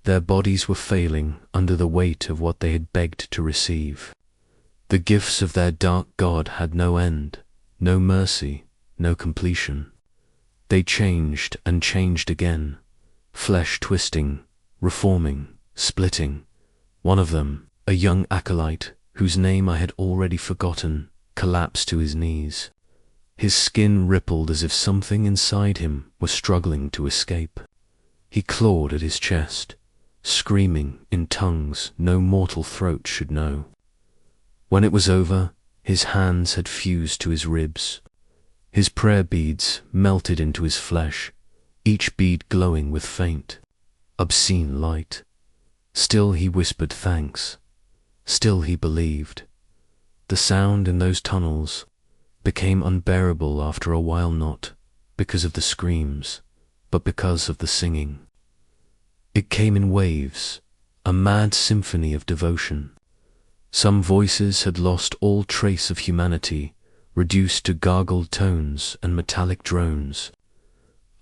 Their bodies were failing under the weight of what they had begged to receive. The gifts of their dark God had no end, no mercy, no completion. They changed and changed again, flesh twisting, reforming, splitting. One of them, a young acolyte, whose name I had already forgotten, collapsed to his knees. His skin rippled as if something inside him was struggling to escape. He clawed at his chest, screaming in tongues no mortal throat should know. When it was over, his hands had fused to his ribs. His prayer beads melted into his flesh, each bead glowing with faint, obscene light. Still he whispered thanks. Still he believed. The sound in those tunnels became unbearable after a while, not because of the screams, but because of the singing. It came in waves, a mad symphony of devotion. Some voices had lost all trace of humanity, reduced to gargled tones and metallic drones.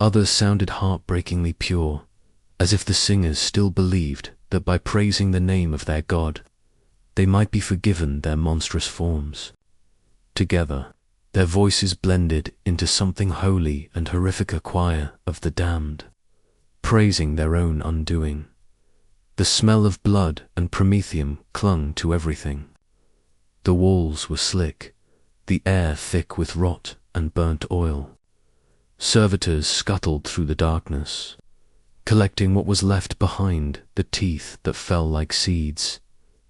Others sounded heartbreakingly pure, as if the singers still believed that by praising the name of their God, they might be forgiven their monstrous forms. Together, their voices blended into something holy and horrific, a choir of the damned, praising their own undoing. The smell of blood and promethium clung to everything. The walls were slick, the air thick with rot and burnt oil. Servitors scuttled through the darkness, collecting what was left behind, the teeth that fell like seeds,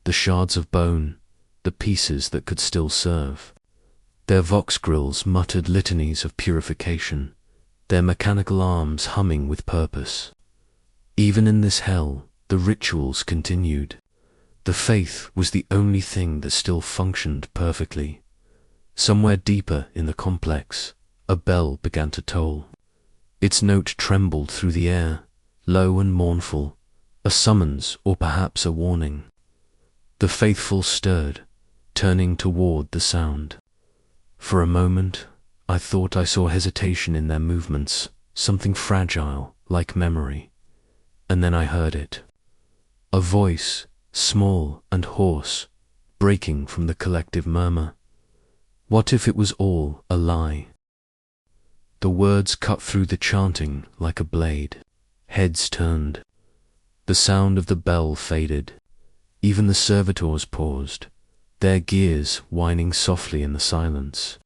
the shards of bone, the pieces that could still serve. Their vox grills muttered litanies of purification, their mechanical arms humming with purpose. Even in this hell, the rituals continued. The faith was the only thing that still functioned perfectly. Somewhere deeper in the complex, a bell began to toll. Its note trembled through the air, low and mournful, a summons or perhaps a warning. The faithful stirred, turning toward the sound. For a moment, I thought I saw hesitation in their movements, something fragile, like memory. And then I heard it. A voice, small and hoarse, breaking from the collective murmur. What if it was all a lie? The words cut through the chanting like a blade. Heads turned. The sound of the bell faded. Even the servitors paused, their gears whining softly in the silence.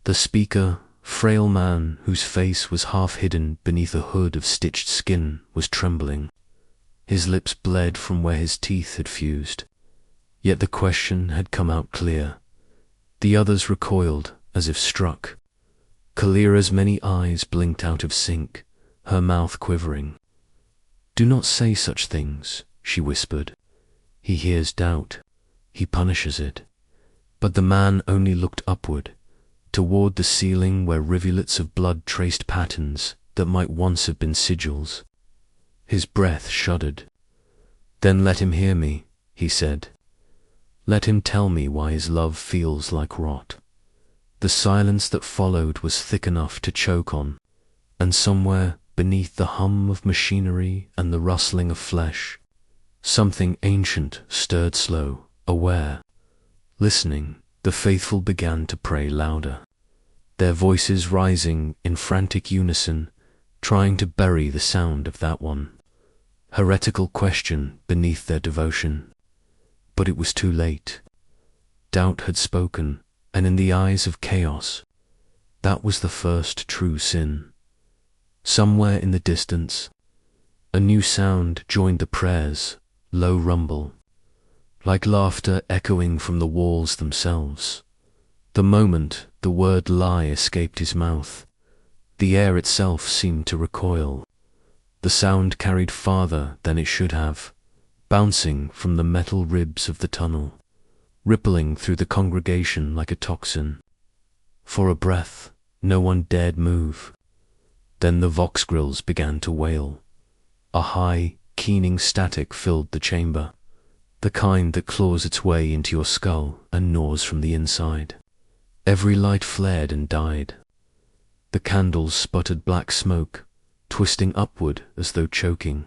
The speaker, frail man whose face was half hidden beneath a hood of stitched skin, was trembling. His lips bled from where his teeth had fused. Yet the question had come out clear. The others recoiled as if struck. Kalira's many eyes blinked out of sync, her mouth quivering. "Do not say such things," she whispered. "He hears doubt. He punishes it." But the man only looked upward, toward the ceiling where rivulets of blood traced patterns that might once have been sigils. His breath shuddered. "Then let him hear me," he said. "Let him tell me why his love feels like rot." The silence that followed was thick enough to choke on, and somewhere beneath the hum of machinery and the rustling of flesh, something ancient stirred slow, aware. Listening, the faithful began to pray louder, their voices rising in frantic unison, trying to bury the sound of that one heretical question beneath their devotion. But it was too late. Doubt had spoken, and in the eyes of chaos, that was the first true sin. Somewhere in the distance, a new sound joined the prayers, low rumble, like laughter echoing from the walls themselves. The moment the word lie escaped his mouth, the air itself seemed to recoil. The sound carried farther than it should have, bouncing from the metal ribs of the tunnel, rippling through the congregation like a toxin. For a breath, no one dared move. Then the vox grills began to wail. A high, keening static filled the chamber, the kind that claws its way into your skull and gnaws from the inside. Every light flared and died. The candles sputtered black smoke, twisting upward as though choking.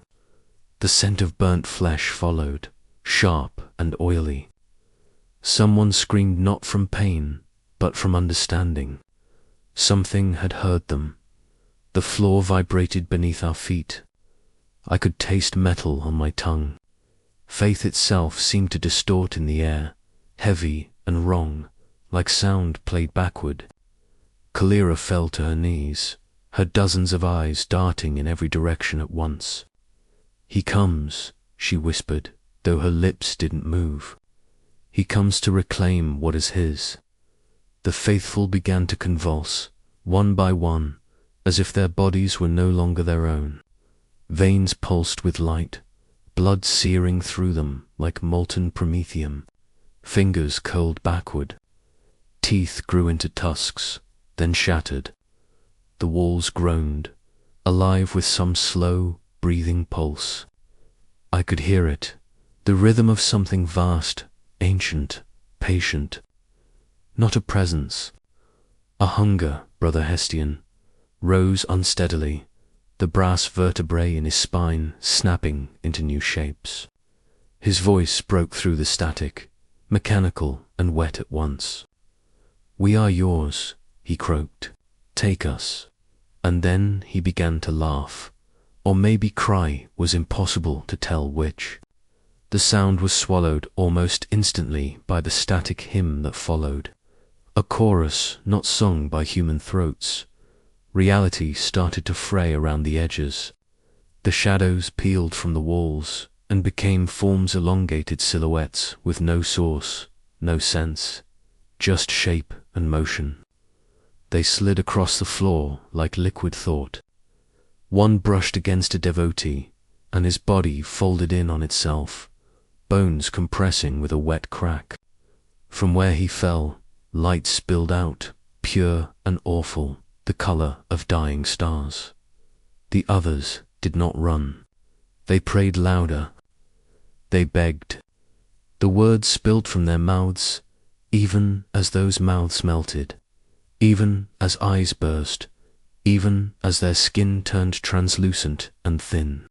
The scent of burnt flesh followed, sharp and oily. Someone screamed not from pain, but from understanding. Something had heard them. The floor vibrated beneath our feet. I could taste metal on my tongue. Faith itself seemed to distort in the air, heavy and wrong, like sound played backward. Kalira fell to her knees, her dozens of eyes darting in every direction at once. "He comes," she whispered, though her lips didn't move. "He comes to reclaim what is his." The faithful began to convulse, one by one, as if their bodies were no longer their own. Veins pulsed with light, blood searing through them like molten promethium. Fingers curled backward. Teeth grew into tusks, then shattered. The walls groaned, alive with some slow, breathing pulse. I could hear it, the rhythm of something vast, ancient, patient. Not a presence. A hunger, Brother Hestian, rose unsteadily, the brass vertebrae in his spine snapping into new shapes. His voice broke through the static, mechanical and wet at once. "We are yours," he croaked. "Take us." And then he began to laugh, or maybe cry was impossible to tell which. The sound was swallowed almost instantly by the static hymn that followed. A chorus not sung by human throats. Reality started to fray around the edges. The shadows peeled from the walls and became form's elongated silhouettes with no source, no sense, just shape and motion. They slid across the floor like liquid thought. One brushed against a devotee, and his body folded in on itself, bones compressing with a wet crack. From where he fell, light spilled out, pure and awful, the color of dying stars. The others did not run. They prayed louder. They begged. The words spilled from their mouths, even as those mouths melted, even as eyes burst, even as their skin turned translucent and thin.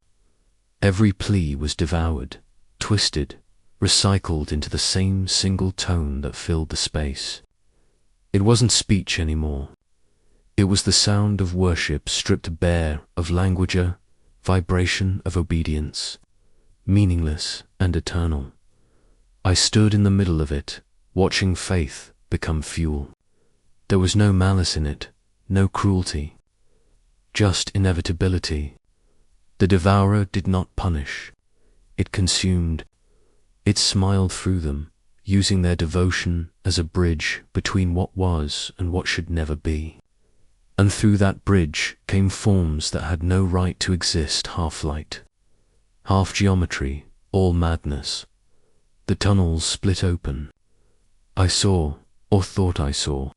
Every plea was devoured, twisted, recycled into the same single tone that filled the space. It wasn't speech anymore. It was the sound of worship stripped bare of languager, vibration of obedience, meaningless and eternal. I stood in the middle of it, watching faith become fuel. There was no malice in it, no cruelty, just inevitability. The devourer did not punish. It consumed. It smiled through them, using their devotion as a bridge between what was and what should never be. And through that bridge came forms that had no right to exist, half light, half geometry, all madness. The tunnels split open. I saw, or thought I saw,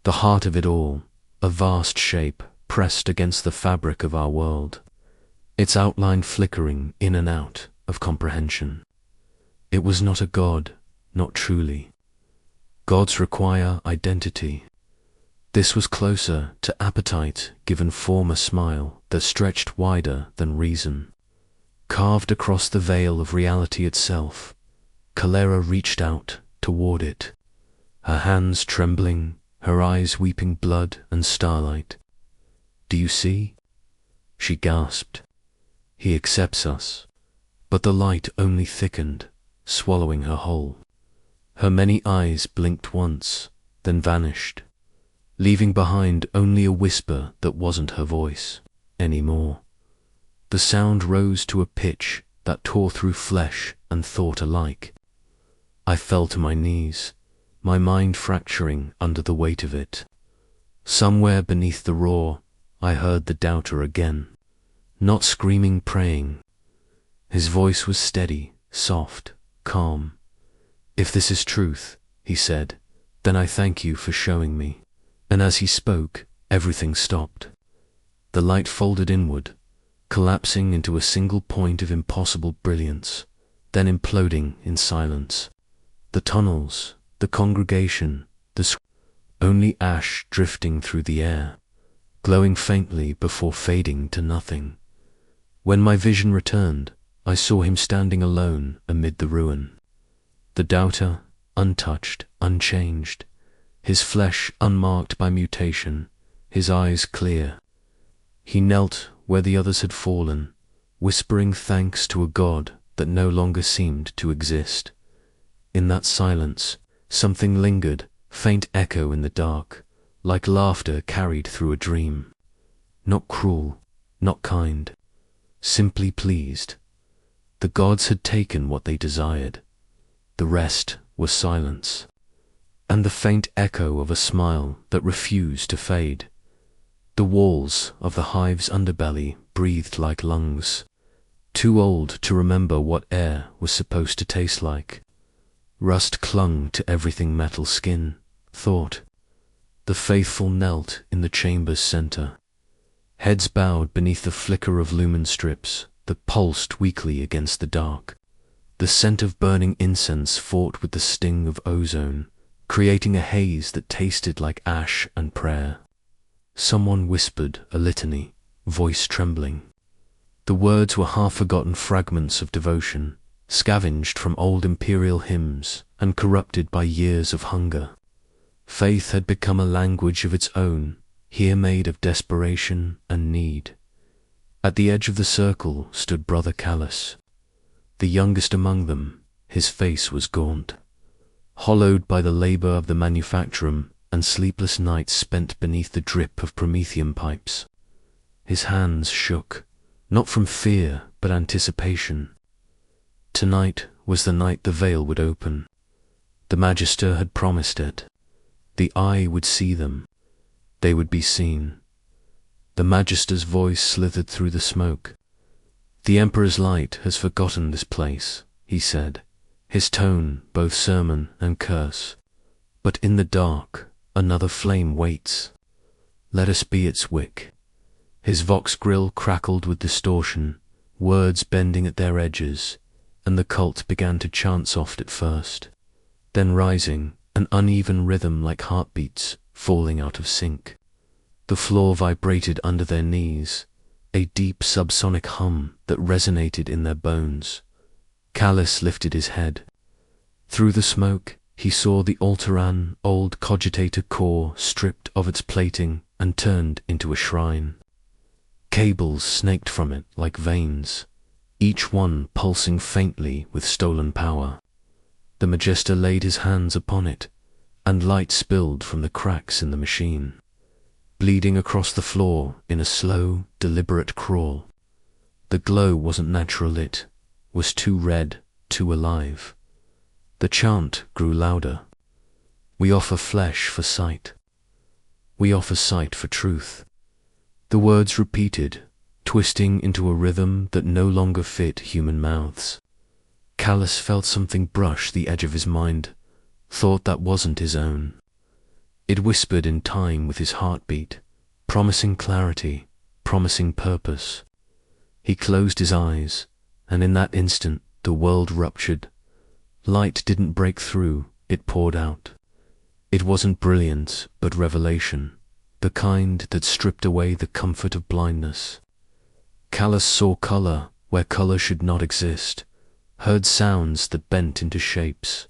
the heart of it all, a vast shape pressed against the fabric of our world, its outline flickering in and out of comprehension. It was not a god, not truly. Gods require identity. This was closer to appetite given form a smile that stretched wider than reason. Carved across the veil of reality itself, Calera reached out toward it, her hands trembling, her eyes weeping blood and starlight. "Do you see?" she gasped. "He accepts us." But the light only thickened, swallowing her whole. Her many eyes blinked once, then vanished, leaving behind only a whisper that wasn't her voice anymore. The sound rose to a pitch that tore through flesh and thought alike. I fell to my knees, my mind fracturing under the weight of it. Somewhere beneath the roar, I heard the doubter again, not screaming, praying. His voice was steady, soft, calm. "If this is truth," he said, "then I thank you for showing me." And as he spoke, everything stopped. The light folded inward, collapsing into a single point of impossible brilliance, then imploding in silence. The tunnels, the congregation, only ash drifting through the air, glowing faintly before fading to nothing. When my vision returned, I saw him standing alone amid the ruin. The doubter, untouched, unchanged, his flesh unmarked by mutation, his eyes clear. He knelt where the others had fallen, whispering thanks to a god that no longer seemed to exist. In that silence, something lingered, faint echo in the dark, like laughter carried through a dream. Not cruel, not kind, simply pleased, The gods had taken what they desired. The rest was silence, and the faint echo of a smile that refused to fade. The walls of the hive's underbelly breathed like lungs, too old to remember what air was supposed to taste like. Rust clung to everything metal skin, thought. The faithful knelt in the chamber's center, heads bowed beneath the flicker of lumen strips that pulsed weakly against the dark. The scent of burning incense fought with the sting of ozone, creating a haze that tasted like ash and prayer. Someone whispered a litany, voice trembling. The words were half-forgotten fragments of devotion, scavenged from old imperial hymns and corrupted by years of hunger. Faith had become a language of its own, here made of desperation and need. At the edge of the circle stood Brother Callus, the youngest among them. His face was gaunt, hollowed by the labor of the manufactorum and sleepless nights spent beneath the drip of promethium pipes. His hands shook, not from fear but anticipation. Tonight was the night the veil would open. The Magister had promised it. The eye would see them. They would be seen. The Magister's voice slithered through the smoke. "The Emperor's light has forgotten this place," he said, his tone both sermon and curse. "But in the dark, another flame waits. Let us be its wick." His vox grill crackled with distortion, words bending at their edges, and the cult began to chant soft at first, then rising, an uneven rhythm like heartbeats falling out of sync. The floor vibrated under their knees, a deep subsonic hum that resonated in their bones. Callus lifted his head. Through the smoke, he saw the Alteran old cogitator core stripped of its plating and turned into a shrine. Cables snaked from it like veins, each one pulsing faintly with stolen power. The Magister laid his hands upon it, and light spilled from the cracks in the machine, bleeding across the floor in a slow, deliberate crawl. The glow wasn't natural, it was too red, too alive. The chant grew louder. "We offer flesh for sight. We offer sight for truth." The words repeated, twisting into a rhythm that no longer fit human mouths. Callus felt something brush the edge of his mind, thought that wasn't his own. It whispered in time with his heartbeat, promising clarity, promising purpose. He closed his eyes, and in that instant the world ruptured. Light didn't break through, it poured out. It wasn't brilliance, but revelation, the kind that stripped away the comfort of blindness. Callus saw color where color should not exist, heard sounds that bent into shapes.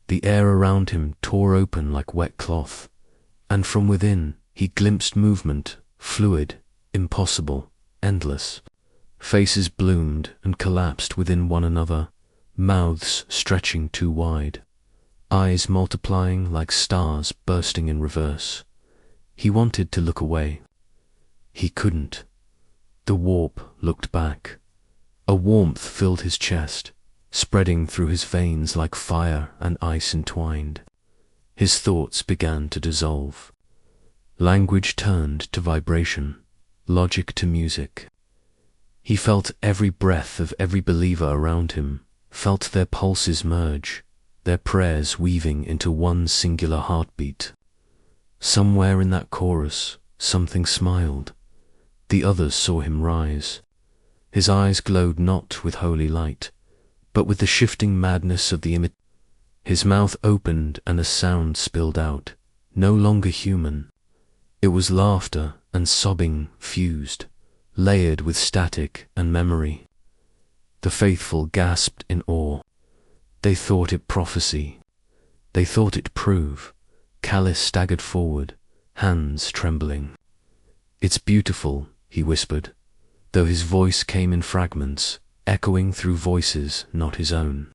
The air around him tore open like wet cloth, and from within he glimpsed movement, fluid, impossible, endless. Faces bloomed and collapsed within one another, mouths stretching too wide, eyes multiplying like stars bursting in reverse. He wanted to look away. He couldn't. The warp looked back. A warmth filled his chest, spreading through his veins like fire and ice entwined. His thoughts began to dissolve. Language turned to vibration, logic to music. He felt every breath of every believer around him, felt their pulses merge, their prayers weaving into one singular heartbeat. Somewhere in that chorus, something smiled. The others saw him rise. His eyes glowed not with holy light, but with the shifting madness of the image. His mouth opened and a sound spilled out, no longer human. It was laughter and sobbing fused, layered with static and memory. The faithful gasped in awe. They thought it prophecy. They thought it prove. Callus staggered forward, hands trembling. "It's beautiful," he whispered, though his voice came in fragments, echoing through voices not his own.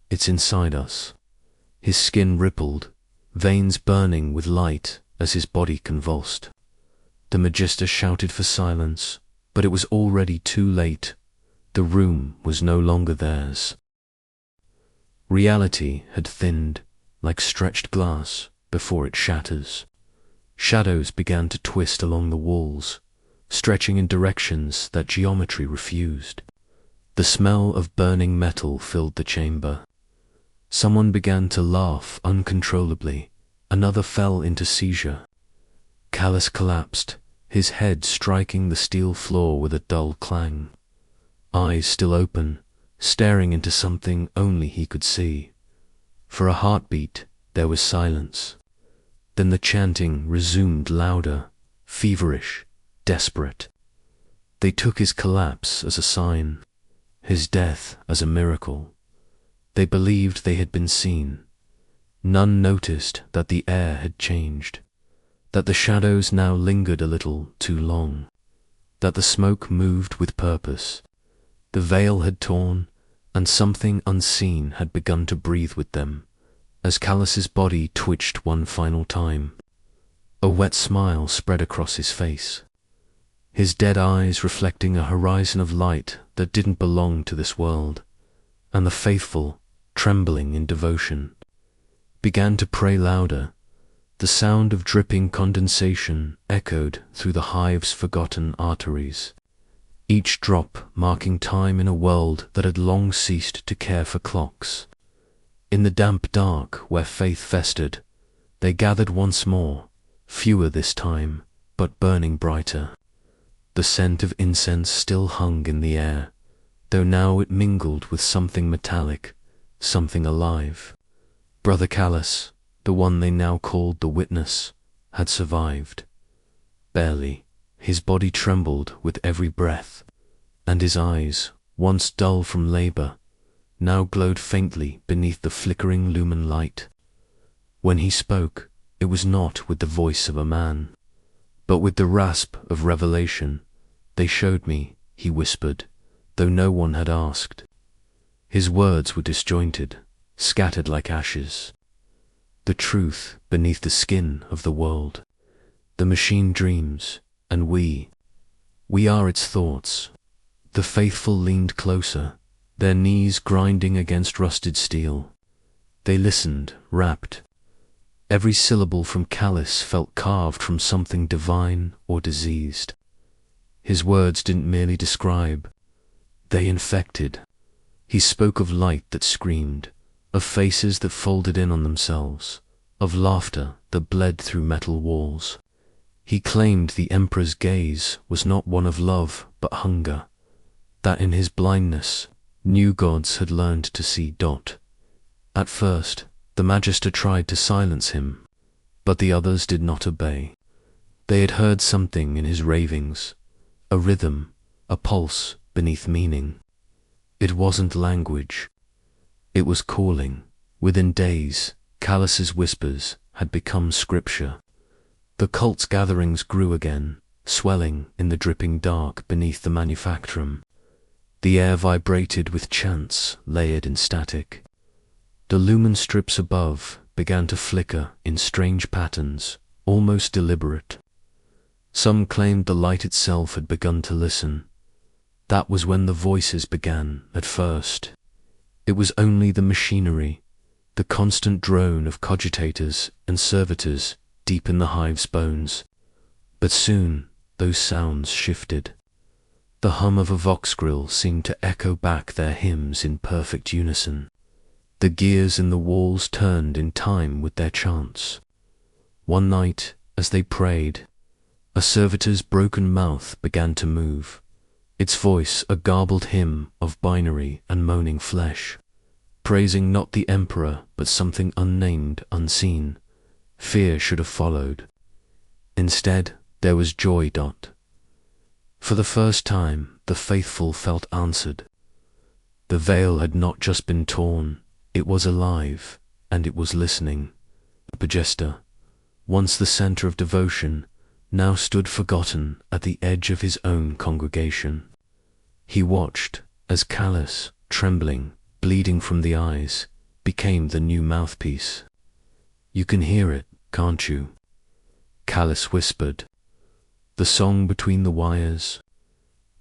"It's inside us." His skin rippled, veins burning with light as his body convulsed. The Magister shouted for silence, but it was already too late. The room was no longer theirs. Reality had thinned like stretched glass before it shatters. Shadows began to twist along the walls, stretching in directions that geometry refused. The smell of burning metal filled the chamber. Someone began to laugh uncontrollably. Another fell into seizure. Callus collapsed, his head striking the steel floor with a dull clang. Eyes still open, staring into something only he could see. For a heartbeat, there was silence. Then the chanting resumed louder, feverish, desperate. They took his collapse as a sign, his death as a miracle. They believed they had been seen. None noticed that the air had changed, that the shadows now lingered a little too long, that the smoke moved with purpose. The veil had torn, and something unseen had begun to breathe with them, as Callus's body twitched one final time. A wet smile spread across his face, his dead eyes reflecting a horizon of light that didn't belong to this world, and the faithful, trembling in devotion, began to pray louder. The sound of dripping condensation echoed through the hive's forgotten arteries, each drop marking time in a world that had long ceased to care for clocks. In the damp dark where faith festered, they gathered once more, fewer this time, but burning brighter. The scent of incense still hung in the air, though now it mingled with something metallic, something alive. Brother Callus, the one they now called the Witness, had survived. Barely. His body trembled with every breath, and his eyes, once dull from labor, now glowed faintly beneath the flickering lumen light. When he spoke, it was not with the voice of a man, but with the rasp of revelation. They showed me, he whispered, though no one had asked. His words were disjointed, scattered like ashes. The truth beneath the skin of the world. The machine dreams, and we are its thoughts. The faithful leaned closer, their knees grinding against rusted steel. They listened, rapt. Every syllable from Callus felt carved from something divine or diseased. His words didn't merely describe, they infected. He spoke of light that screamed, of faces that folded in on themselves, of laughter that bled through metal walls. He claimed the Emperor's gaze was not one of love but hunger, that in his blindness, new gods had learned to see. At first, the Magister tried to silence him, but the others did not obey. They had heard something in his ravings, a rhythm, a pulse beneath meaning. It wasn't language. It was calling. Within days, Callus's whispers had become scripture. The cult's gatherings grew again, swelling in the dripping dark beneath the manufactorum. The air vibrated with chants layered in static. The lumen strips above began to flicker in strange patterns, almost deliberate. Some claimed the light itself had begun to listen. That was when the voices began. At first, it was only the machinery, the constant drone of cogitators and servitors deep in the hive's bones. But soon those sounds shifted. The hum of a vox grill seemed to echo back their hymns in perfect unison. The gears in the walls turned in time with their chants. One night, as they prayed, a servitor's broken mouth began to move, its voice a garbled hymn of binary and moaning flesh, praising not the Emperor but something unnamed, unseen. Fear should have followed. Instead, there was joy. For the first time, the faithful felt answered. The veil had not just been torn, it was alive, and it was listening. Bagesta, once the center of devotion, now stood forgotten at the edge of his own congregation. He watched as Callus, trembling, bleeding from the eyes, became the new mouthpiece. "You can hear it, can't you?" Callus whispered. "The song between the wires,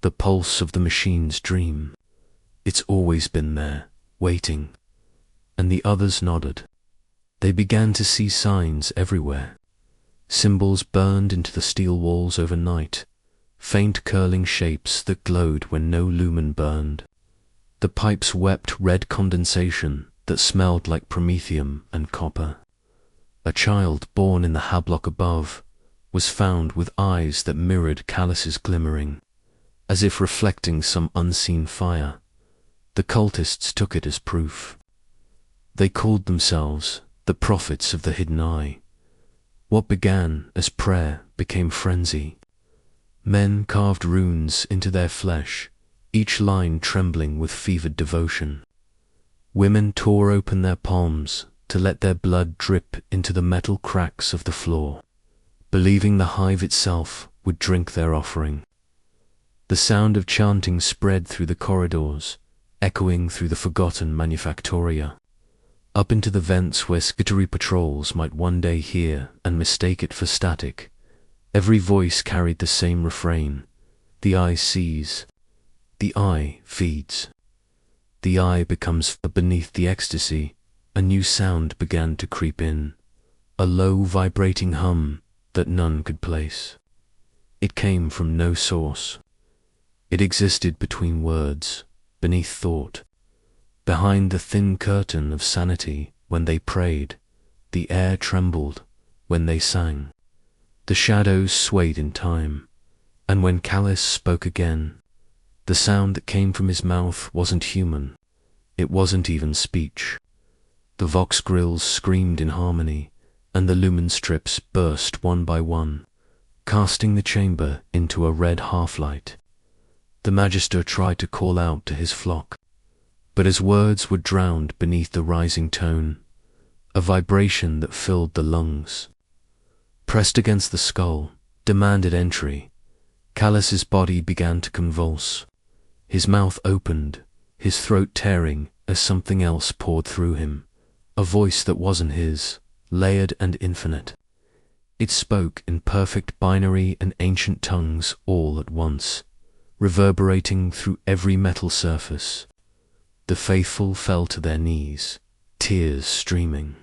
the pulse of the machine's dream." It's always been there, waiting. And the others nodded. They began to see signs everywhere. Symbols burned into the steel walls overnight, faint curling shapes that glowed when no lumen burned. The pipes wept red condensation that smelled like promethium and copper. A child born in the hablock above was found with eyes that mirrored Callus's glimmering, as if reflecting some unseen fire. The cultists took it as proof. They called themselves the prophets of the hidden eye. What began as prayer became frenzy. Men carved runes into their flesh, each line trembling with fevered devotion. Women tore open their palms to let their blood drip into the metal cracks of the floor, believing the hive itself would drink their offering. The sound of chanting spread through the corridors, echoing through the forgotten manufactoria, up into the vents where skittery patrols might one day hear and mistake it for static. Every voice carried the same refrain: the eye sees, the eye feeds. The eye becomes beneath the ecstasy. A new sound began to creep in, a low vibrating hum that none could place. It came from no source. It existed between words, beneath thought, behind the thin curtain of sanity. When they prayed, the air trembled. When they sang, the shadows swayed in time. And when Callus spoke again, the sound that came from his mouth wasn't human. It wasn't even speech. The vox grills screamed in harmony, and the lumen strips burst one by one, casting the chamber into a red half-light. The Magister tried to call out to his flock, but his words were drowned beneath the rising tone, a vibration that filled the lungs. Pressed against the skull, demanded entry. Callus's body began to convulse. His mouth opened, his throat tearing as something else poured through him, a voice that wasn't his, layered and infinite. It spoke in perfect binary and ancient tongues all at once, reverberating through every metal surface. The faithful fell to their knees, tears streaming,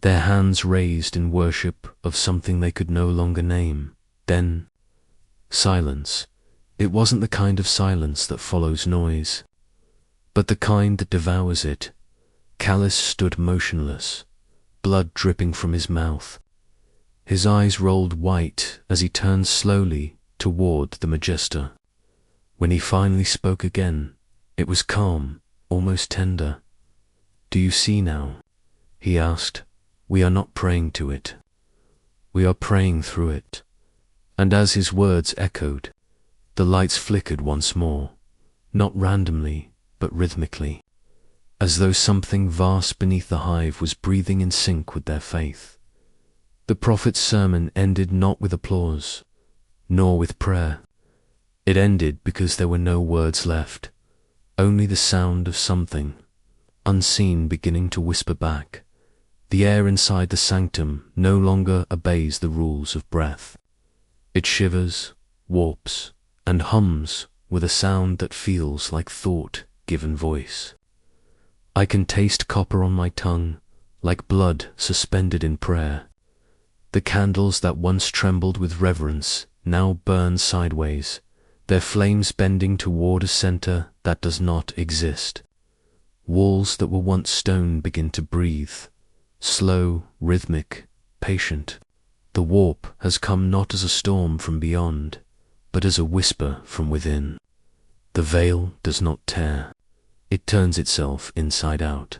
their hands raised in worship of something they could no longer name. Then, silence. It wasn't the kind of silence that follows noise, but the kind that devours it. Callus stood motionless, blood dripping from his mouth. His eyes rolled white as he turned slowly toward the Magister. When he finally spoke again, it was calm, almost tender. "Do you see now?" he asked. "We are not praying to it. We are praying through it." And as his words echoed, the lights flickered once more, not randomly, but rhythmically, as though something vast beneath the hive was breathing in sync with their faith. The prophet's sermon ended not with applause, nor with prayer. It ended because there were no words left, only the sound of something, unseen, beginning to whisper back. The air inside the sanctum no longer obeys the rules of breath. It shivers, warps, and hums with a sound that feels like thought given voice. I can taste copper on my tongue, like blood suspended in prayer. The candles that once trembled with reverence now burn sideways, their flames bending toward a center that does not exist. Walls that were once stone begin to breathe, slow, rhythmic, patient. The warp has come not as a storm from beyond, but as a whisper from within. The veil does not tear. It turns itself inside out,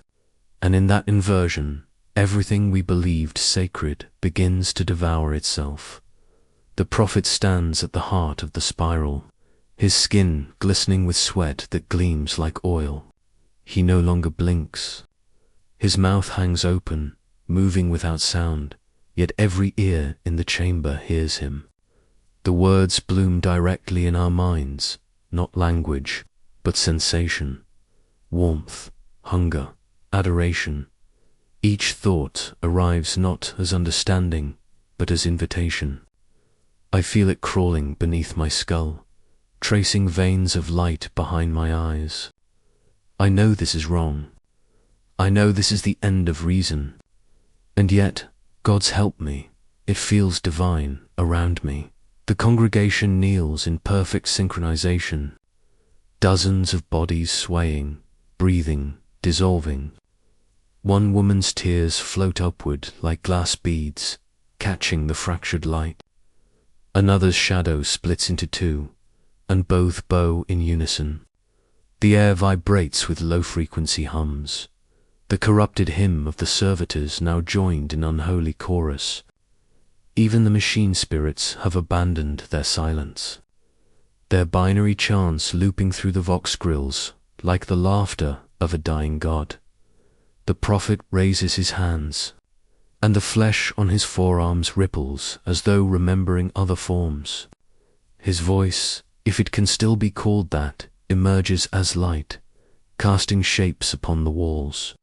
and in that inversion, everything we believed sacred begins to devour itself. The prophet stands at the heart of the spiral, his skin glistening with sweat that gleams like oil. He no longer blinks. His mouth hangs open, moving without sound, yet every ear in the chamber hears him. The words bloom directly in our minds, not language, but sensation. Warmth, hunger, adoration. Each thought arrives not as understanding, but as invitation. I feel it crawling beneath my skull, tracing veins of light behind my eyes. I know this is wrong. I know this is the end of reason. And yet, God's help me. It feels divine around me. The congregation kneels in perfect synchronization. Dozens of bodies swaying, breathing, dissolving. One woman's tears float upward like glass beads, catching the fractured light. Another's shadow splits into two, and both bow in unison. The air vibrates with low-frequency hums. The corrupted hymn of the servitors now joined in unholy chorus. Even the machine spirits have abandoned their silence. Their binary chants looping through the vox grills like the laughter of a dying god. The prophet raises his hands, and the flesh on his forearms ripples as though remembering other forms. His voice, if it can still be called that, emerges as light, casting shapes upon the walls.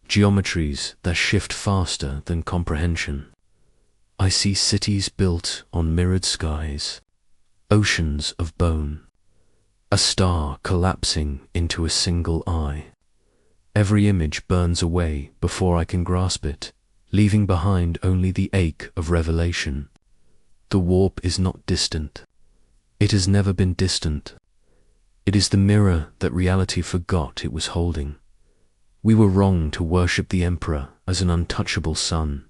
Geometries that shift faster than comprehension. I see cities built on mirrored skies, oceans of bone, a star collapsing into a single eye. Every image burns away before I can grasp it, leaving behind only the ache of revelation. The warp is not distant. It has never been distant. It is the mirror that reality forgot it was holding. We were wrong to worship the Emperor as an untouchable son.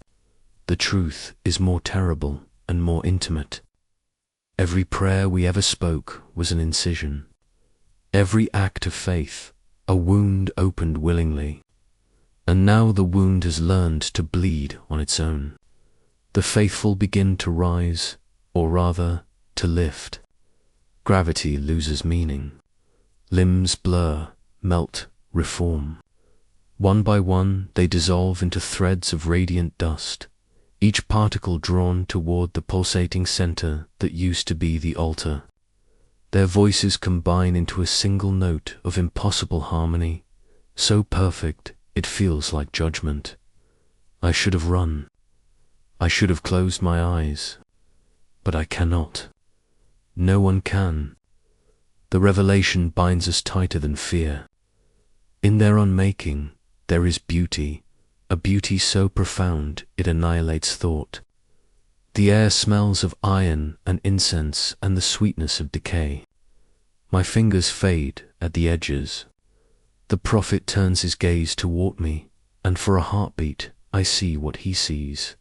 The truth is more terrible and more intimate. Every prayer we ever spoke was an incision. Every act of faith, a wound opened willingly. And now the wound has learned to bleed on its own. The faithful begin to rise, or rather, to lift. Gravity loses meaning. Limbs blur, melt, reform. One by one, they dissolve into threads of radiant dust, each particle drawn toward the pulsating center that used to be the altar. Their voices combine into a single note of impossible harmony, so perfect it feels like judgment. I should have run. I should have closed my eyes. But I cannot. No one can. The revelation binds us tighter than fear. In their unmaking, there is beauty, a beauty so profound it annihilates thought. The air smells of iron and incense and the sweetness of decay. My fingers fade at the edges. The prophet turns his gaze toward me, and for a heartbeat I see what he sees.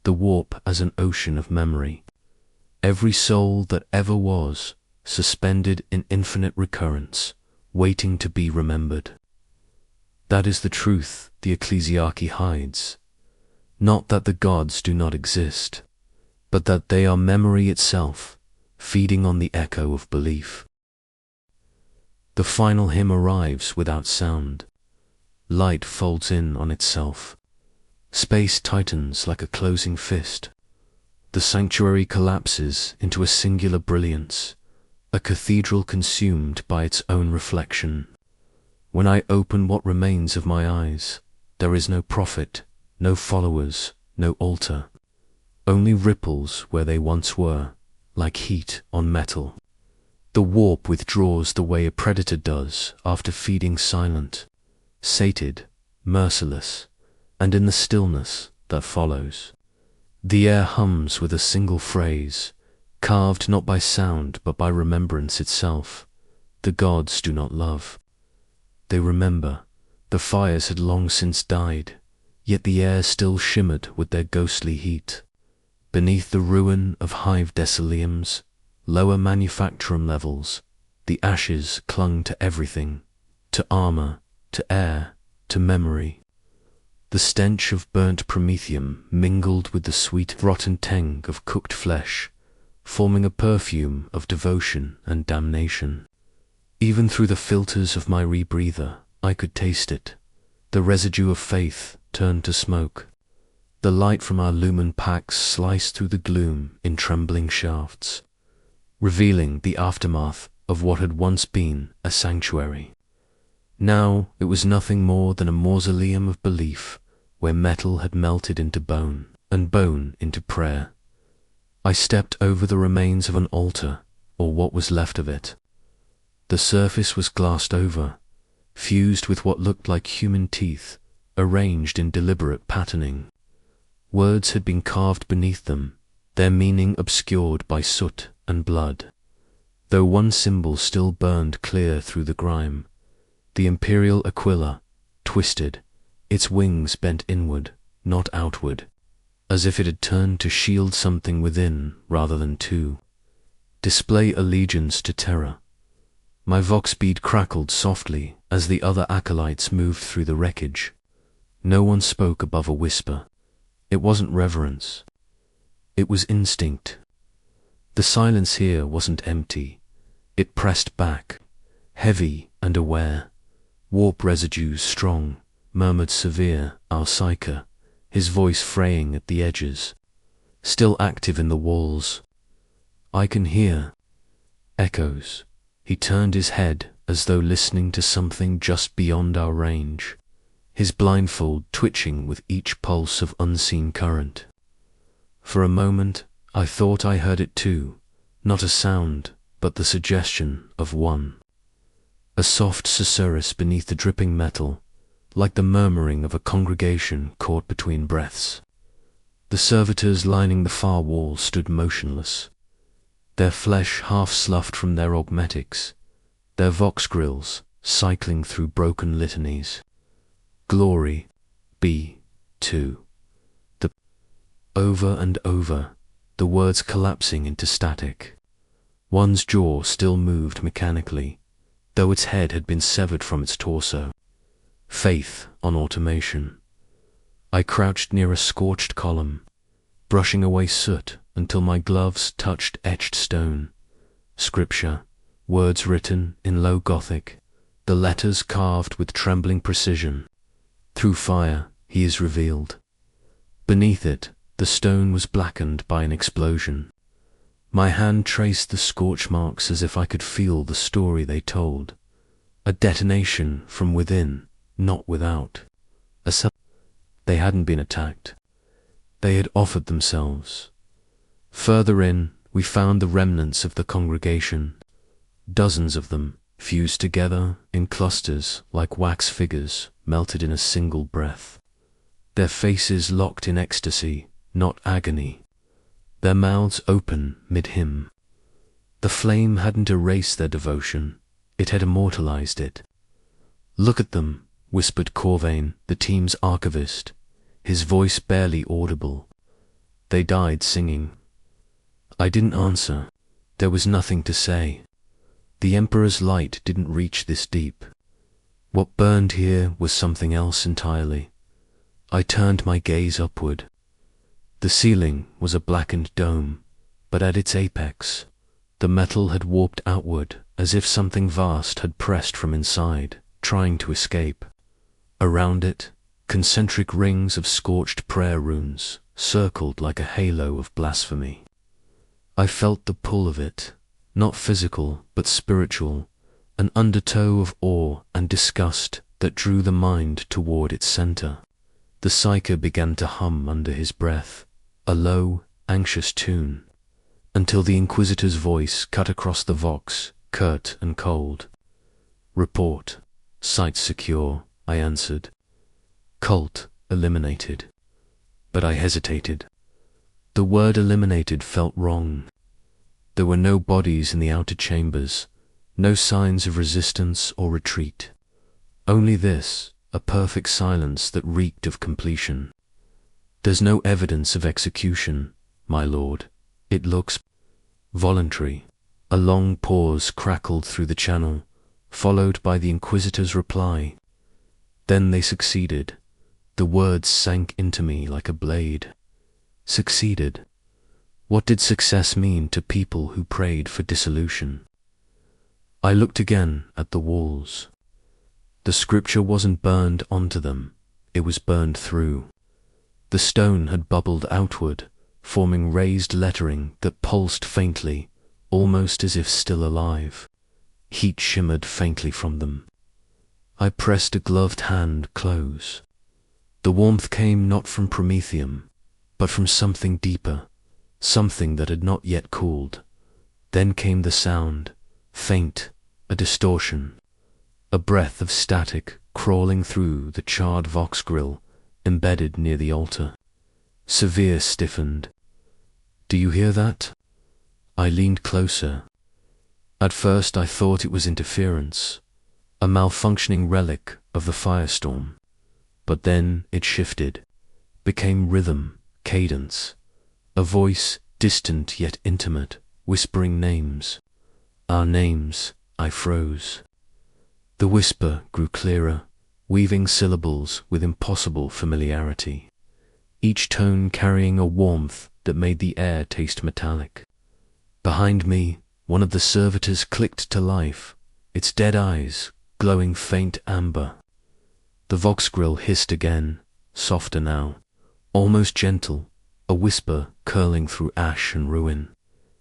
The warp as an ocean of memory. Every soul that ever was, suspended in infinite recurrence, waiting to be remembered. That is the truth the ecclesiarchy hides. Not that the gods do not exist, but that they are memory itself, feeding on the echo of belief. The final hymn arrives without sound. Light folds in on itself. Space tightens like a closing fist. The sanctuary collapses into a singular brilliance, a cathedral consumed by its own reflection. When I open what remains of my eyes, there is no prophet, no followers, no altar. Only ripples where they once were, like heat on metal. The warp withdraws the way a predator does after feeding silent, sated, merciless, and in the stillness that follows. The air hums with a single phrase, carved not by sound but by remembrance itself. The gods do not love. They remember. The fires had long since died, yet the air still shimmered with their ghostly heat. Beneath the ruin of hive deciliums, lower manufacturum levels, the ashes clung to everything, to armor, to air, to memory. The stench of burnt promethium mingled with the sweet rotten tang of cooked flesh, forming a perfume of devotion and damnation. Even through the filters of my rebreather, I could taste it. The residue of faith turned to smoke. The light from our lumen packs sliced through the gloom in trembling shafts, revealing the aftermath of what had once been a sanctuary. Now it was nothing more than a mausoleum of belief, where metal had melted into bone, and bone into prayer. I stepped over the remains of an altar, or what was left of it. The surface was glassed over, fused with what looked like human teeth, arranged in deliberate patterning. Words had been carved beneath them, their meaning obscured by soot and blood. Though one symbol still burned clear through the grime, the imperial aquila, twisted, its wings bent inward, not outward, as if it had turned to shield something within rather than to display allegiance to Terra. My vox bead crackled softly as the other acolytes moved through the wreckage. No one spoke above a whisper. It wasn't reverence. It was instinct. The silence here wasn't empty. It pressed back, heavy and aware. Warp residues strong, murmured severe Alcyca, his voice fraying at the edges, still active in the walls. I can hear echoes. He turned his head as though listening to something just beyond our range, his blindfold twitching with each pulse of unseen current. For a moment, I thought I heard it too, not a sound, but the suggestion of one. A soft susurrus beneath the dripping metal, like the murmuring of a congregation caught between breaths. The servitors lining the far wall stood motionless, their flesh half sloughed from their augmetics, their vox grills cycling through broken litanies. Glory be to the... Over and over, the words collapsing into static. One's jaw still moved mechanically, though its head had been severed from its torso. Faith on automation. I crouched near a scorched column, brushing away soot until my gloves touched etched stone. Scripture, words written in low Gothic, the letters carved with trembling precision. Through fire, he is revealed. Beneath it, the stone was blackened by an explosion. My hand traced the scorch marks as if I could feel the story they told. A detonation from within, not without. They hadn't been attacked. They had offered themselves. Further in, we found the remnants of the congregation, dozens of them, fused together in clusters like wax figures melted in a single breath. Their faces locked in ecstasy, not agony. Their mouths open mid-hymn. The flame hadn't erased their devotion, it had immortalized it. "Look at them," whispered Corvain, the team's archivist, his voice barely audible. "They died singing." I didn't answer. There was nothing to say. The Emperor's light didn't reach this deep. What burned here was something else entirely. I turned my gaze upward. The ceiling was a blackened dome, but at its apex, the metal had warped outward as if something vast had pressed from inside, trying to escape. Around it, concentric rings of scorched prayer runes circled like a halo of blasphemy. I felt the pull of it, not physical but spiritual, an undertow of awe and disgust that drew the mind toward its center. The psyker began to hum under his breath, a low, anxious tune, until the Inquisitor's voice cut across the vox, curt and cold. "Report. Site secure," I answered. "Cult eliminated." But I hesitated. The word eliminated felt wrong. There were no bodies in the outer chambers, no signs of resistance or retreat. Only this, a perfect silence that reeked of completion. "There's no evidence of execution, my lord. It looks voluntary." A long pause crackled through the channel, followed by the Inquisitor's reply. Then they succeeded. The words sank into me like a blade. Succeeded. What did success mean to people who prayed for dissolution? I looked again at the walls. The scripture wasn't burned onto them, it was burned through. The stone had bubbled outward, forming raised lettering that pulsed faintly, almost as if still alive. Heat shimmered faintly from them. I pressed a gloved hand close. The warmth came not from promethium, but from something deeper, something that had not yet cooled. Then came the sound, faint, a distortion, a breath of static crawling through the charred vox grill embedded near the altar. Severe stiffened. "Do you hear that?" I leaned closer. At first I thought it was interference, a malfunctioning relic of the firestorm. But then it shifted, became rhythm, cadence, a voice distant yet intimate, whispering names. Our names. I froze. The whisper grew clearer, weaving syllables with impossible familiarity, each tone carrying a warmth that made the air taste metallic. Behind me, one of the servitors clicked to life, its dead eyes glowing faint amber. The vox grill hissed again, softer now, almost gentle, a whisper curling through ash and ruin,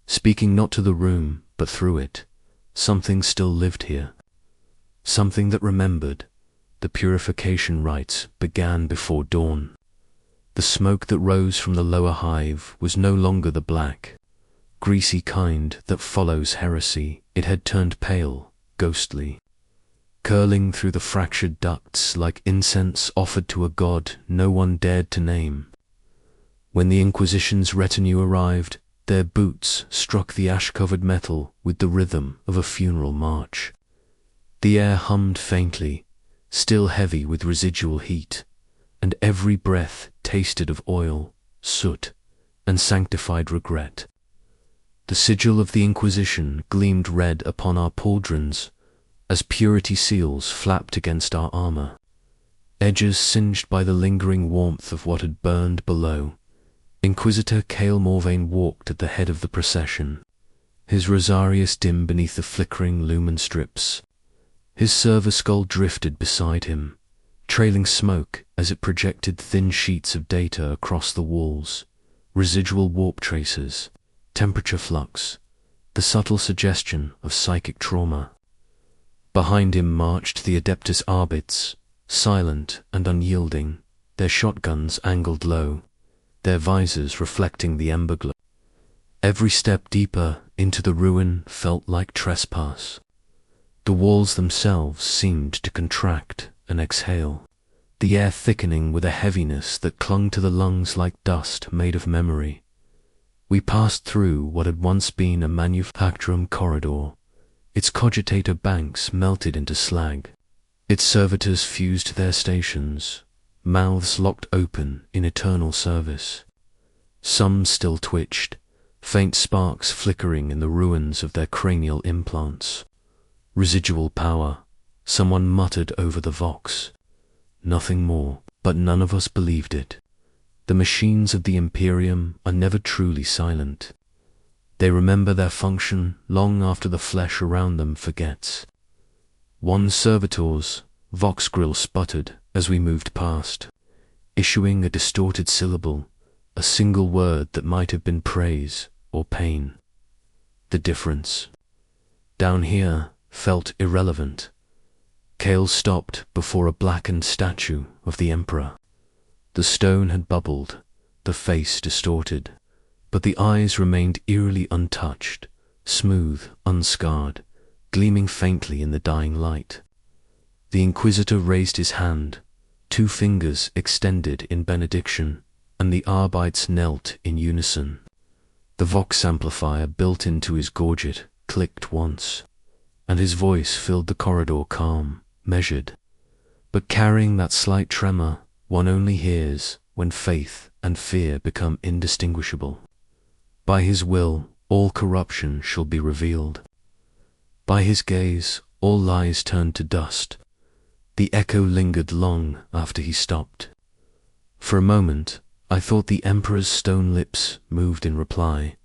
speaking not to the room, but through it. Something still lived here. Something that remembered. The purification rites began before dawn. The smoke that rose from the lower hive was no longer the black, greasy kind that follows heresy. It had turned pale, ghostly, curling through the fractured ducts like incense offered to a god no one dared to name. When the Inquisition's retinue arrived, their boots struck the ash-covered metal with the rhythm of a funeral march. The air hummed faintly, still heavy with residual heat, and every breath tasted of oil, soot, and sanctified regret. The sigil of the Inquisition gleamed red upon our pauldrons, as purity seals flapped against our armor, edges singed by the lingering warmth of what had burned below. Inquisitor Cale Morvayn walked at the head of the procession, his rosarius dim beneath the flickering lumen strips. His server skull drifted beside him, trailing smoke as it projected thin sheets of data across the walls, residual warp traces, temperature flux, the subtle suggestion of psychic trauma. Behind him marched the Adeptus Arbits, silent and unyielding, their shotguns angled low, their visors reflecting the ember glow. Every step deeper into the ruin felt like trespass. The walls themselves seemed to contract and exhale, the air thickening with a heaviness that clung to the lungs like dust made of memory. We passed through what had once been a manufacturum corridor, its cogitator banks melted into slag, its servitors fused to their stations, mouths locked open in eternal service. Some still twitched, faint sparks flickering in the ruins of their cranial implants. Residual power, someone muttered over the vox. Nothing more, but none of us believed it. The machines of the Imperium are never truly silent. They remember their function long after the flesh around them forgets. One servitor's vox grill sputtered as we moved past, issuing a distorted syllable, a single word that might have been praise or pain. The difference, down here, felt irrelevant. Cale stopped before a blackened statue of the Emperor. The stone had bubbled, the face distorted, but the eyes remained eerily untouched, smooth, unscarred, gleaming faintly in the dying light. The Inquisitor raised his hand, 2 fingers extended in benediction, and the Arbites knelt in unison. The vox amplifier built into his gorget clicked once, and his voice filled the corridor calm, measured, but carrying that slight tremor one only hears when faith and fear become indistinguishable. By his will, all corruption shall be revealed. By his gaze, all lies turned to dust. The echo lingered long after he stopped. For a moment, I thought the Emperor's stone lips moved in reply.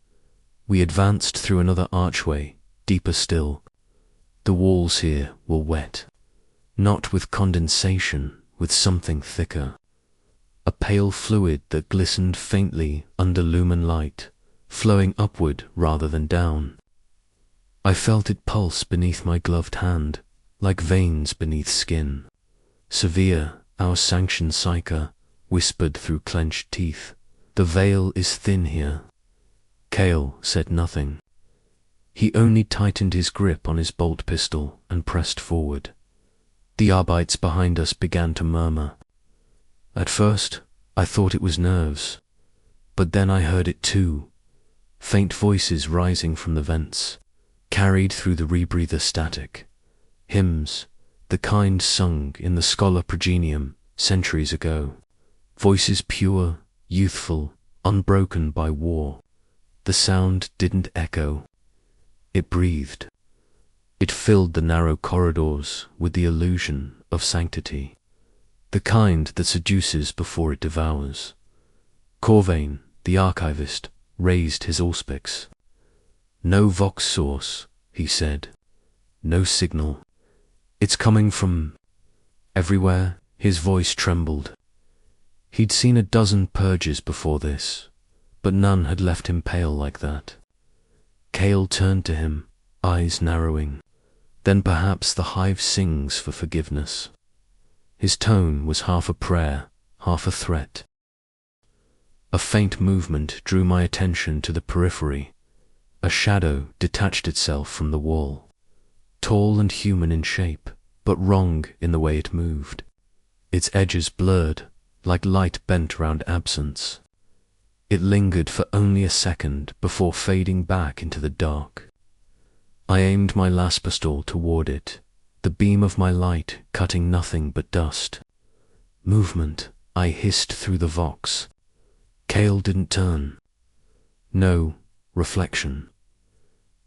We advanced through another archway, deeper still. The walls here were wet, not with condensation, with something thicker. A pale fluid that glistened faintly under lumen light, flowing upward rather than down. I felt it pulse beneath my gloved hand, like veins beneath skin. Severe, our sanctioned psyker, whispered through clenched teeth, "The veil is thin here." Cale said nothing. He only tightened his grip on his bolt pistol and pressed forward. The Arbites behind us began to murmur. At first, I thought it was nerves, but then I heard it too. Faint voices rising from the vents, carried through the rebreather static. Hymns, the kind sung in the Schola Progenium centuries ago. Voices pure, youthful, unbroken by war. The sound didn't echo. It breathed. It filled the narrow corridors with the illusion of sanctity, the kind that seduces before it devours. Corvain, the archivist, raised his auspice. No vox source, he said. No signal. It's coming from everywhere. His voice trembled. He'd seen a dozen purges before this, but none had left him pale like that. Cale turned to him, eyes narrowing. Then perhaps the hive sings for forgiveness. His tone was half a prayer, half a threat. A faint movement drew my attention to the periphery. A shadow detached itself from the wall. Tall and human in shape, but wrong in the way it moved. Its edges blurred, like light bent round absence. It lingered for only a second before fading back into the dark. I aimed my last pistol toward it, the beam of my light cutting nothing but dust. Movement, I hissed through the vox. Cale didn't turn. No, reflection.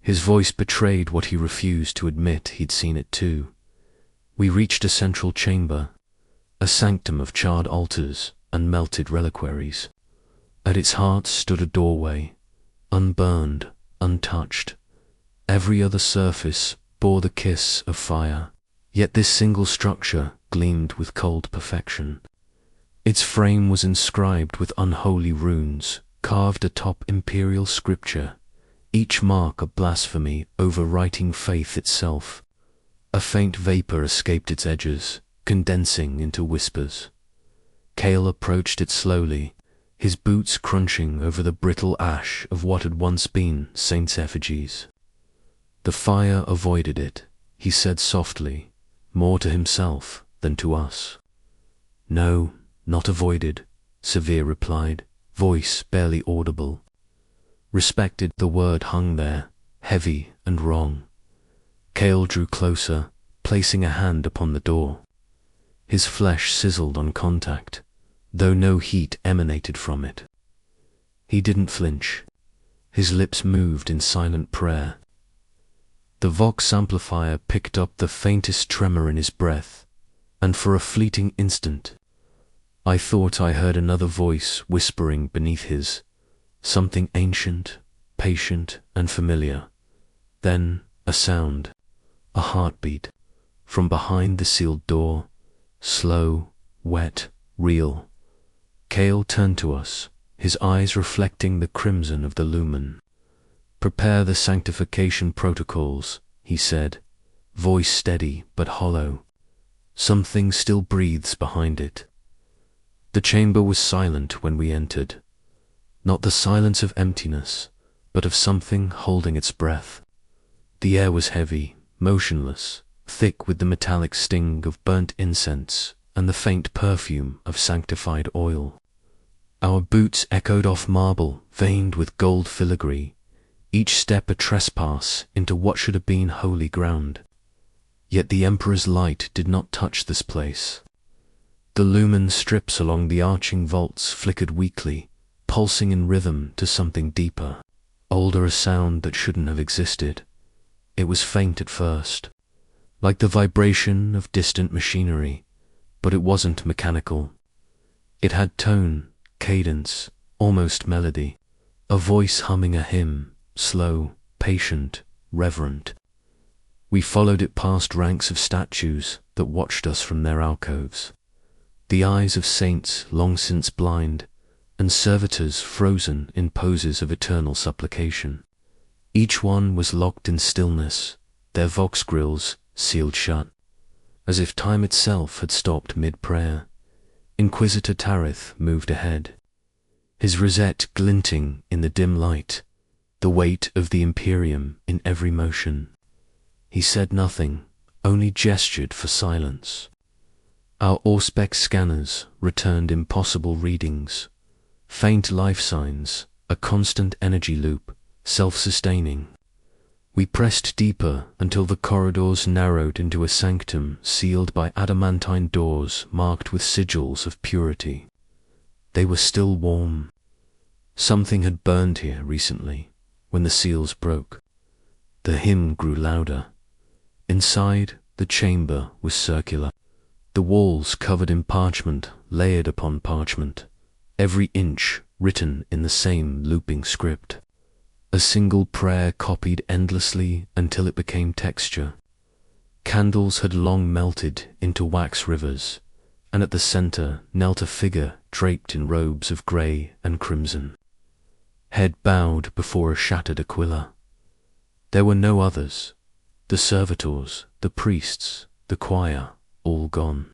His voice betrayed what he refused to admit he'd seen it too. We reached a central chamber, a sanctum of charred altars and melted reliquaries. At its heart stood a doorway, unburned, untouched. Every other surface bore the kiss of fire, yet this single structure gleamed with cold perfection. Its frame was inscribed with unholy runes, carved atop imperial scripture, each mark a blasphemy overwriting faith itself. A faint vapor escaped its edges, condensing into whispers. Cale approached it slowly, his boots crunching over the brittle ash of what had once been saints' effigies. The fire avoided it, he said softly, more to himself than to us. No, not avoided, Severe replied, voice barely audible. Respected, the word hung there, heavy and wrong. Cale drew closer, placing a hand upon the door. His flesh sizzled on contact, though no heat emanated from it. He didn't flinch. His lips moved in silent prayer. The Vox amplifier picked up the faintest tremor in his breath, and for a fleeting instant, I thought I heard another voice whispering beneath his, something ancient, patient, and familiar. Then a sound, a heartbeat, from behind the sealed door, slow, wet, real. Cale turned to us, his eyes reflecting the crimson of the lumen. Prepare the sanctification protocols, he said, voice steady but hollow. Something still breathes behind it. The chamber was silent when we entered. Not the silence of emptiness, but of something holding its breath. The air was heavy, motionless, thick with the metallic sting of burnt incense and the faint perfume of sanctified oil. Our boots echoed off marble veined with gold filigree, each step a trespass into what should have been holy ground. Yet the Emperor's light did not touch this place. The lumen strips along the arching vaults flickered weakly, pulsing in rhythm to something deeper, older, a sound that shouldn't have existed. It was faint at first, like the vibration of distant machinery, but it wasn't mechanical. It had tone, cadence, almost melody, a voice humming a hymn, slow, patient, reverent. We followed it past ranks of statues that watched us from their alcoves, the eyes of saints long since blind, and servitors frozen in poses of eternal supplication. Each one was locked in stillness, their vox grills sealed shut, as if time itself had stopped mid-prayer. Inquisitor Tarith moved ahead, his rosette glinting in the dim light, the weight of the Imperium in every motion. He said nothing, only gestured for silence. Our Auspex scanners returned impossible readings, faint life signs, a constant energy loop, self-sustaining. We pressed deeper until the corridors narrowed into a sanctum sealed by adamantine doors marked with sigils of purity. They were still warm. Something had burned here recently, when the seals broke. The hymn grew louder. Inside, the chamber was circular. The walls covered in parchment, layered upon parchment, every inch written in the same looping script. A single prayer copied endlessly until it became texture. Candles had long melted into wax rivers, and at the center knelt a figure draped in robes of grey and crimson. Head bowed before a shattered aquila. There were no others. The servitors, the priests, the choir, all gone.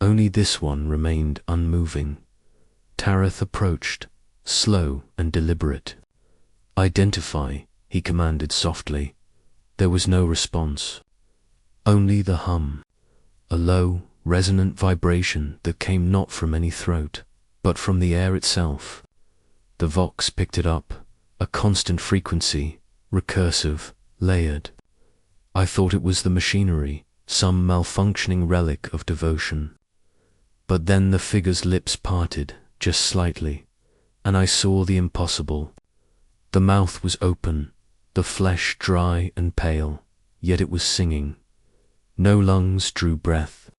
Only this one remained unmoving. Tareth approached, slow and deliberate. "Identify," he commanded softly. There was no response. Only the hum, a low, resonant vibration that came not from any throat, but from the air itself. The Vox picked it up, a constant frequency, recursive, layered. I thought it was the machinery, some malfunctioning relic of devotion. But then the figure's lips parted, just slightly, and I saw the impossible. The mouth was open, the flesh dry and pale, yet it was singing. No lungs drew breath,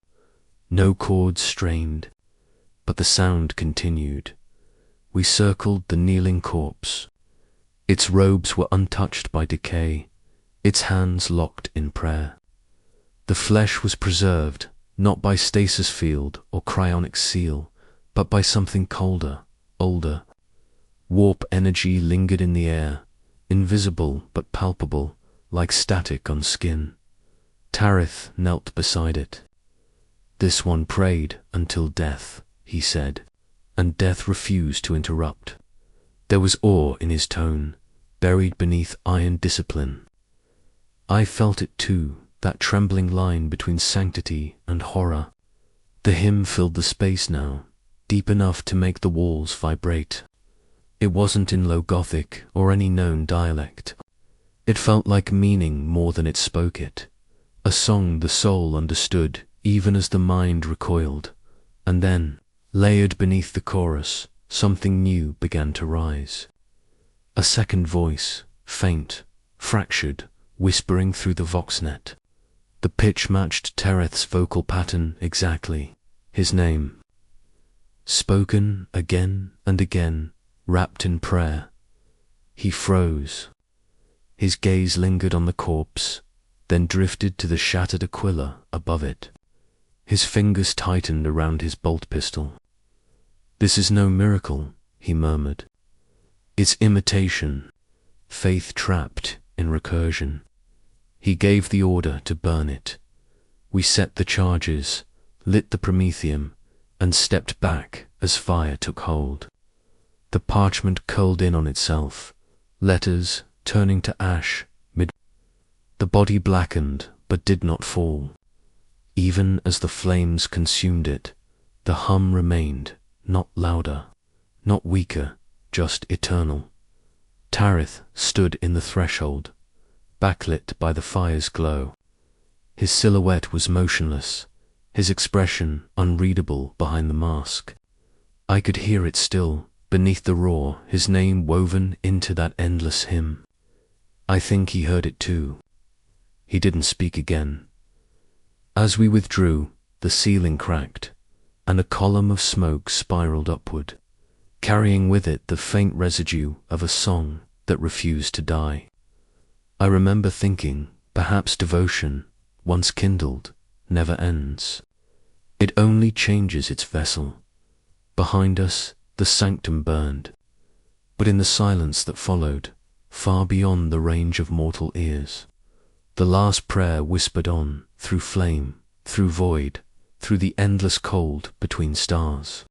no chords strained, but the sound continued. We circled the kneeling corpse. Its robes were untouched by decay, its hands locked in prayer. The flesh was preserved, not by stasis field or cryonic seal, but by something colder, older. Warp energy lingered in the air, invisible but palpable, like static on skin. Tareth knelt beside it. "This one prayed until death," he said, and death refused to interrupt. There was awe in his tone, buried beneath iron discipline. I felt it too, that trembling line between sanctity and horror. The hymn filled the space now, deep enough to make the walls vibrate. It wasn't in Low Gothic or any known dialect. It felt like meaning more than it spoke it. A song the soul understood even as the mind recoiled. And then, layered beneath the chorus, something new began to rise. A second voice, faint, fractured, whispering through the voxnet. The pitch matched Tereth's vocal pattern exactly. His name. Spoken again and again, wrapped in prayer. He froze. His gaze lingered on the corpse, then drifted to the shattered aquila above it. His fingers tightened around his bolt pistol. "This is no miracle," he murmured. "It's imitation, faith trapped in recursion." He gave the order to burn it. We set the charges, lit the promethium, and stepped back as fire took hold. The parchment curled in on itself, letters turning to ash mid. The body blackened but did not fall. Even as the flames consumed it, the hum remained, not louder, not weaker, just eternal. Tareth stood in the threshold, backlit by the fire's glow. His silhouette was motionless, his expression unreadable behind the mask. I could hear it still, beneath the roar, his name woven into that endless hymn. I think he heard it too. He didn't speak again. As we withdrew, the ceiling cracked, and a column of smoke spiraled upward, carrying with it the faint residue of a song that refused to die. I remember thinking, perhaps devotion, once kindled, never ends. It only changes its vessel. Behind us, the sanctum burned, but in the silence that followed, far beyond the range of mortal ears, the last prayer whispered on, through flame, through void, through the endless cold between stars.